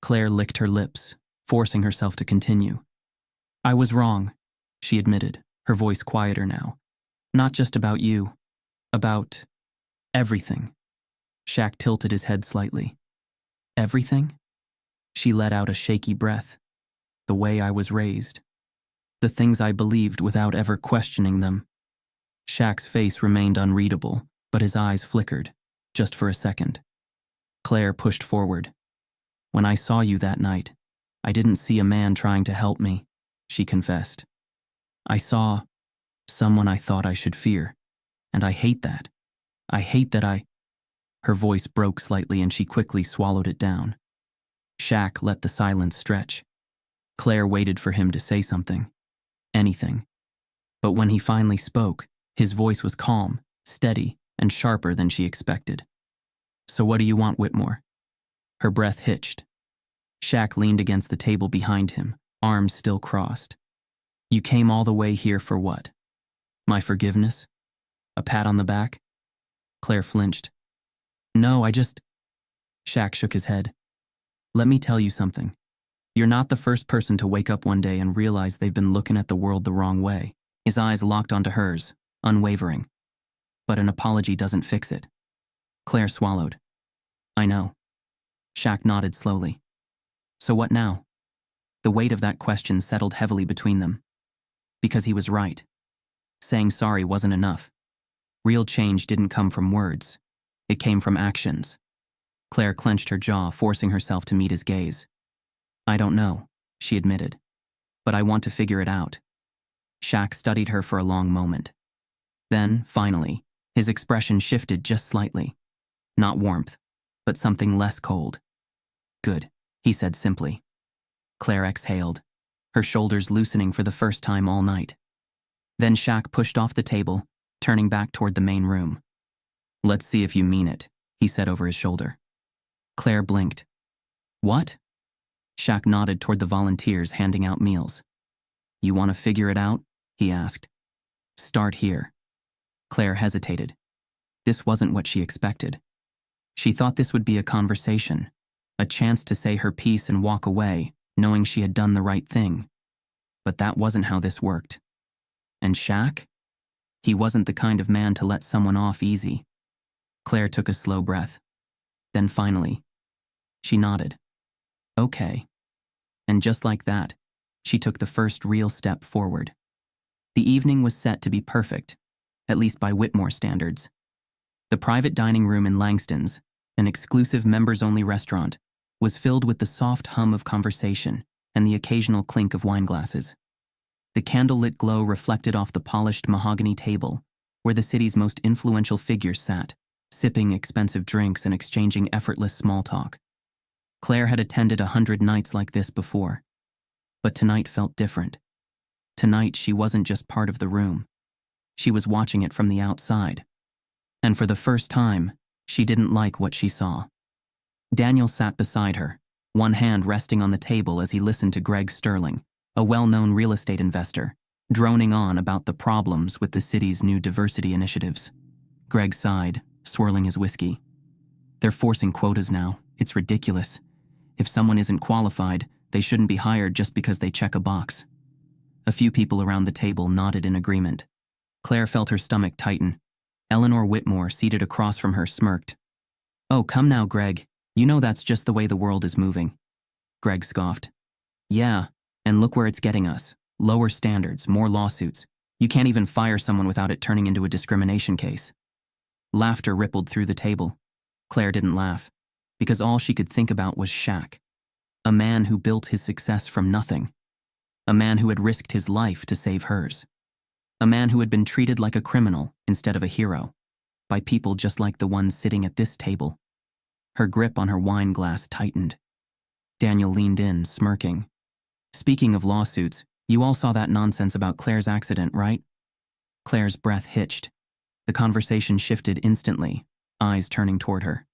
Clare licked her lips, forcing herself to continue. "I was wrong," she admitted, her voice quieter now. "Not just about you. About everything." Shaq tilted his head slightly. "Everything?" She let out a shaky breath. "The way I was raised. The things I believed without ever questioning them." Shaq's face remained unreadable, but his eyes flickered, just for a second. Clare pushed forward. "When I saw you that night, I didn't see a man trying to help me," she confessed. "I saw someone I thought I should fear, and I hate that. I hate that I—" Her voice broke slightly and she quickly swallowed it down. Shaq let the silence stretch. Clare waited for him to say something. Anything. But when he finally spoke, his voice was calm, steady, and sharper than she expected. "So what do you want, Whitmore?" Her breath hitched. Shaq leaned against the table behind him, arms still crossed. "You came all the way here for what? My forgiveness? A pat on the back?" Clare flinched. "No, I just—" Shaq shook his head. "Let me tell you something. You're not the first person to wake up one day and realize they've been looking at the world the wrong way." His eyes locked onto hers, unwavering. "But an apology doesn't fix it." Clare swallowed. "I know." Shaq nodded slowly. "So what now?" The weight of that question settled heavily between them. Because he was right. Saying sorry wasn't enough. Real change didn't come from words. It came from actions. Clare clenched her jaw, forcing herself to meet his gaze. "I don't know," she admitted. "But I want to figure it out." Shaq studied her for a long moment. Then, finally, his expression shifted just slightly. Not warmth, but something less cold. "Good," he said simply. Clare exhaled, her shoulders loosening for the first time all night. Then Shaq pushed off the table, turning back toward the main room. "Let's see if you mean it," he said over his shoulder. Clare blinked. What? Shaq nodded toward the volunteers handing out meals. You want to figure it out? He asked. Start here. Clare hesitated. This wasn't what she expected. She thought this would be a conversation, a chance to say her piece and walk away, knowing she had done the right thing. But that wasn't how this worked. And Shaq? He wasn't the kind of man to let someone off easy. Clare took a slow breath. Then finally, she nodded. Okay. And just like that, she took the first real step forward. The evening was set to be perfect, at least by Whitmore standards. The private dining room in Langston's, an exclusive members-only restaurant, was filled with the soft hum of conversation and the occasional clink of wine glasses. The candlelit glow reflected off the polished mahogany table where the city's most influential figures sat, sipping expensive drinks and exchanging effortless small talk. Clare had attended 100 nights like this before, but tonight felt different. Tonight she wasn't just part of the room. She was watching it from the outside. And for the first time, she didn't like what she saw. Daniel sat beside her, one hand resting on the table as he listened to Greg Sterling, a well-known real estate investor, droning on about the problems with the city's new diversity initiatives. Greg sighed, swirling his whiskey. They're forcing quotas now. It's ridiculous. If someone isn't qualified, they shouldn't be hired just because they check a box. A few people around the table nodded in agreement. Clare felt her stomach tighten. Eleanor Whitmore, seated across from her, smirked. Oh, come now, Greg. You know that's just the way the world is moving. Greg scoffed. Yeah, and look where it's getting us. Lower standards, more lawsuits. You can't even fire someone without it turning into a discrimination case. Laughter rippled through the table. Clare didn't laugh, because all she could think about was Shaq. A man who built his success from nothing. A man who had risked his life to save hers. A man who had been treated like a criminal instead of a hero, by people just like the ones sitting at this table. Her grip on her wine glass tightened. Daniel leaned in, smirking. Speaking of lawsuits, you all saw that nonsense about Clare's accident, right? Clare's breath hitched. The conversation shifted instantly, eyes turning toward her.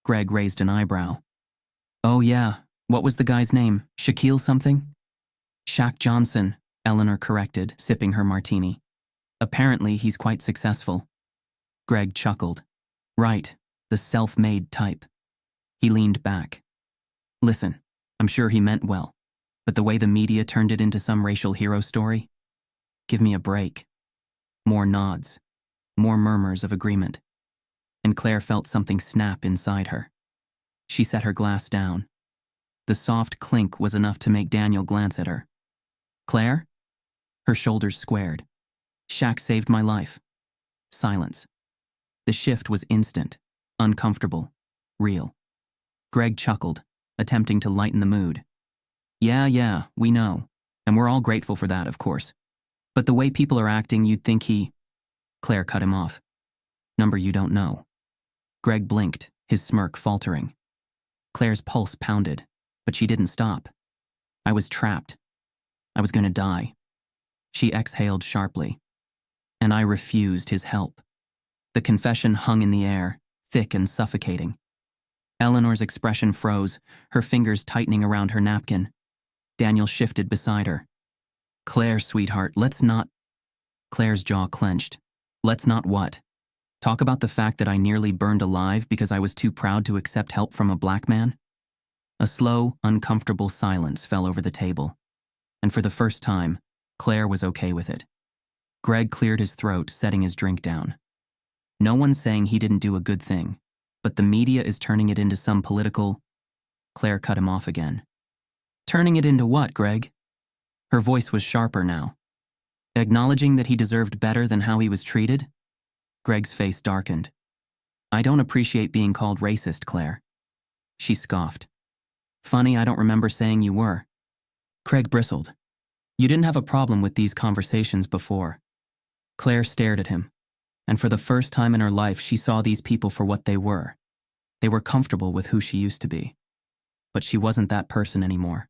Greg raised an eyebrow. Oh yeah, what was the guy's name? Shaquille something? Shaq Johnson, Eleanor corrected, sipping her martini. Apparently he's quite successful. Greg chuckled. Right, the self-made type. He leaned back. Listen, I'm sure he meant well, but the way the media turned it into some racial hero story? Give me a break. More nods. More murmurs of agreement. And Clare felt something snap inside her. She set her glass down. The soft clink was enough to make Daniel glance at her. Clare? Her shoulders squared. Shaq saved my life. Silence. The shift was instant, uncomfortable, real. Greg chuckled, attempting to lighten the mood. Yeah, we know. And we're all grateful for that, of course. But the way people are acting, you'd think he... Clare cut him off. Number you don't know. Greg blinked, his smirk faltering. Clare's pulse pounded, but she didn't stop. I was trapped. I was going to die. She exhaled sharply. And I refused his help. The confession hung in the air, thick and suffocating. Eleanor's expression froze, her fingers tightening around her napkin. Daniel shifted beside her. Clare, sweetheart, let's not... Clare's jaw clenched. Let's not what? Talk about the fact that I nearly burned alive because I was too proud to accept help from a black man? A slow, uncomfortable silence fell over the table. And for the first time, Clare was okay with it. Greg cleared his throat, setting his drink down. No one's saying he didn't do a good thing, but the media is turning it into some political... Clare cut him off again. Turning it into what, Greg? Her voice was sharper now. Acknowledging that he deserved better than how he was treated? Greg's face darkened. I don't appreciate being called racist, Clare. She scoffed. Funny, I don't remember saying you were. Craig bristled. You didn't have a problem with these conversations before. Clare stared at him, and for the first time in her life she saw these people for what they were. They were comfortable with who she used to be. But she wasn't that person anymore.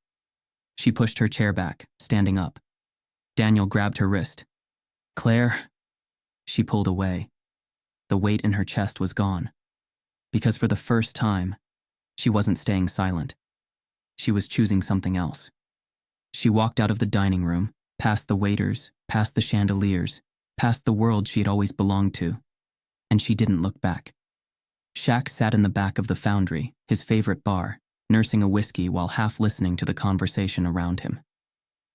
She pushed her chair back, standing up. Daniel grabbed her wrist. Clare? She pulled away. The weight in her chest was gone. Because for the first time, she wasn't staying silent. she was choosing something else. She walked out of the dining room, past the waiters, past the chandeliers, past the world she had always belonged to, and she didn't look back. Shaq sat in the back of the Foundry, his favorite bar, nursing a whiskey while half listening to the conversation around him.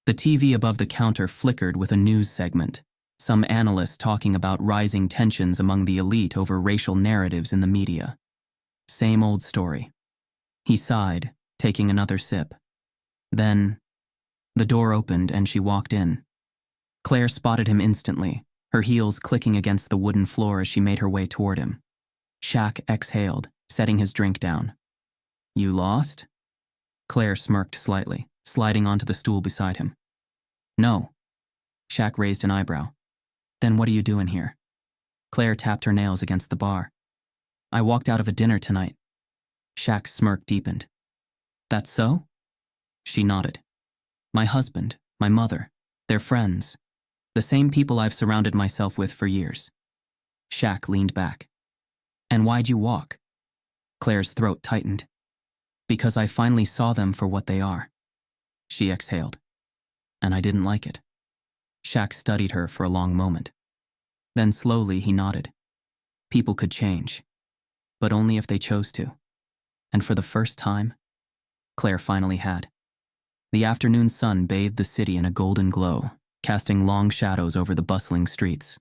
The TV above the counter flickered with a news segment, some analyst talking about rising tensions among the elite over racial narratives in the media. Same old story. He sighed, taking another sip. Then, the door opened and she walked in. Claire spotted him instantly, her heels clicking against the wooden floor as she made her way toward him. Shaq exhaled, setting his drink down. "You lost?" Claire smirked slightly, sliding onto the stool beside him. "No." Shaq raised an eyebrow. "Then what are you doing here?" Claire tapped her nails against the bar. "I walked out of a dinner tonight." Shaq's smirk deepened. "That's so?" She nodded. "My husband, my mother, they're friends. The same people I've surrounded myself with for years." Shaq leaned back. "And why'd you walk?" Claire's throat tightened. "Because I finally saw them for what they are." She exhaled. "And I didn't like it." Shaq studied her for a long moment. Then slowly he nodded. People could change, but only if they chose to. And for the first time, Claire finally had. The afternoon sun bathed the city in a golden glow, casting long shadows over the bustling streets.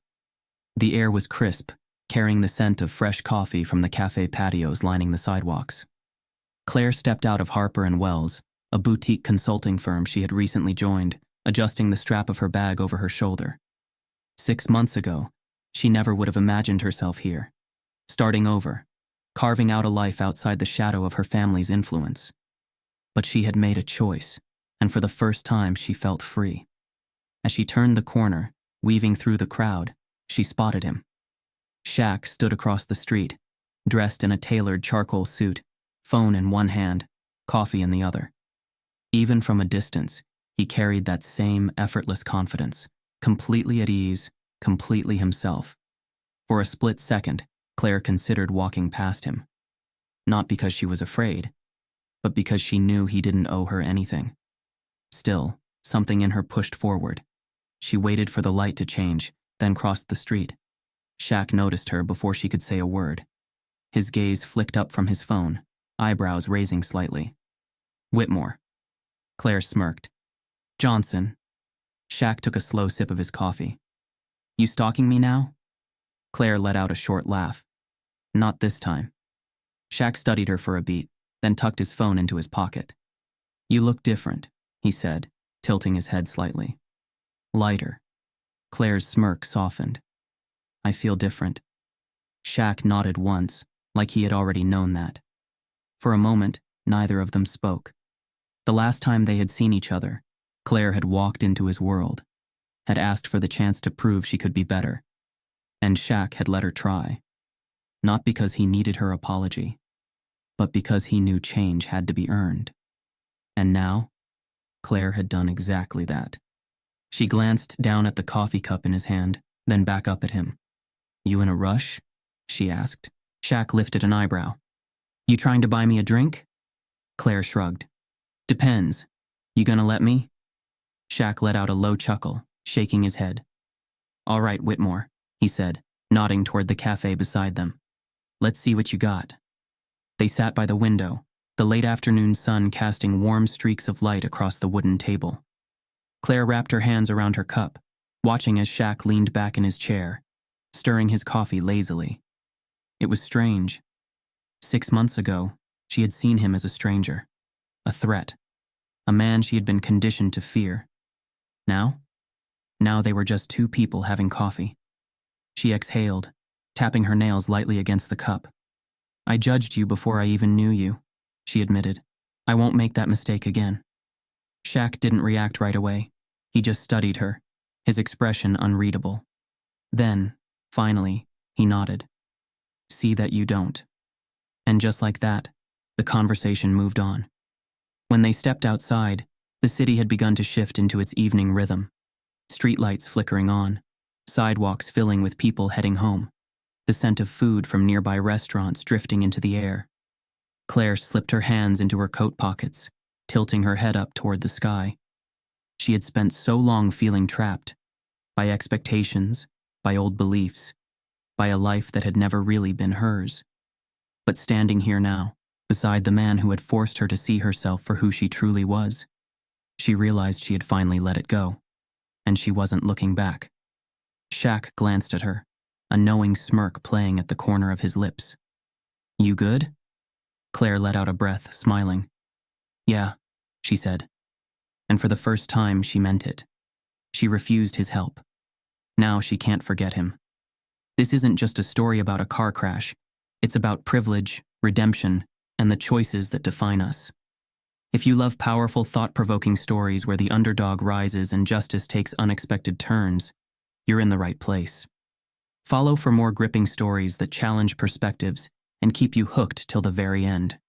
The air was crisp, carrying the scent of fresh coffee from the cafe patios lining the sidewalks. Claire stepped out of Harper & Wells, a boutique consulting firm she had recently joined, adjusting the strap of her bag over her shoulder. 6 months ago, she never would have imagined herself here, starting over, carving out a life outside the shadow of her family's influence. But she had made a choice, and for the first time she felt free. As she turned the corner, weaving through the crowd, she spotted him. Shaq stood across the street, dressed in a tailored charcoal suit, phone in one hand, coffee in the other. Even from a distance, he carried that same effortless confidence, completely at ease, completely himself. For a split second, Claire considered walking past him. Not because she was afraid, but because she knew he didn't owe her anything. Still, something in her pushed forward. She waited for the light to change, then crossed the street. Shaq noticed her before she could say a word. His gaze flicked up from his phone, eyebrows raising slightly. "Whitmore." Claire smirked. "Johnson." Shaq took a slow sip of his coffee. "You stalking me now?" Claire let out a short laugh. "Not this time." Shaq studied her for a beat, then tucked his phone into his pocket. "You look different," he said, tilting his head slightly. "Lighter." Claire's smirk softened. "I feel different." Shaq nodded once, like he had already known that. For a moment, neither of them spoke. The last time they had seen each other, Claire had walked into his world, had asked for the chance to prove she could be better. And Shaq had let her try. Not because he needed her apology, but because he knew change had to be earned. And now, Claire had done exactly that. She glanced down at the coffee cup in his hand, then back up at him. "You in a rush?" she asked. Shaq lifted an eyebrow. "You trying to buy me a drink?" Claire shrugged. "Depends. You gonna let me?" Shaq let out a low chuckle, shaking his head. "All right, Whitmore," he said, nodding toward the cafe beside them. "Let's see what you got." They sat by the window, the late afternoon sun casting warm streaks of light across the wooden table. Claire wrapped her hands around her cup, watching as Shaq leaned back in his chair, stirring his coffee lazily. It was strange. 6 months ago, she had seen him as a stranger, a threat, a man she had been conditioned to fear. Now? Now they were just two people having coffee. She exhaled, tapping her nails lightly against the cup. "I judged you before I even knew you," she admitted. "I won't make that mistake again." Shaq didn't react right away. He just studied her, his expression unreadable. Then, finally, he nodded. "See that you don't." And just like that, the conversation moved on. When they stepped outside, the city had begun to shift into its evening rhythm. Streetlights flickering on, sidewalks filling with people heading home, the scent of food from nearby restaurants drifting into the air. Claire slipped her hands into her coat pockets, tilting her head up toward the sky. She had spent so long feeling trapped by expectations, by old beliefs, by a life that had never really been hers. But standing here now, beside the man who had forced her to see herself for who she truly was, she realized she had finally let it go, and she wasn't looking back. Shaq glanced at her, a knowing smirk playing at the corner of his lips. "You good?" Claire let out a breath, smiling. "Yeah," she said. And for the first time, she meant it. She refused his help. Now she can't forget him. This isn't just a story about a car crash. It's about privilege, redemption, and the choices that define us. If you love powerful, thought-provoking stories where the underdog rises and justice takes unexpected turns, you're in the right place. Follow for more gripping stories that challenge perspectives and keep you hooked till the very end.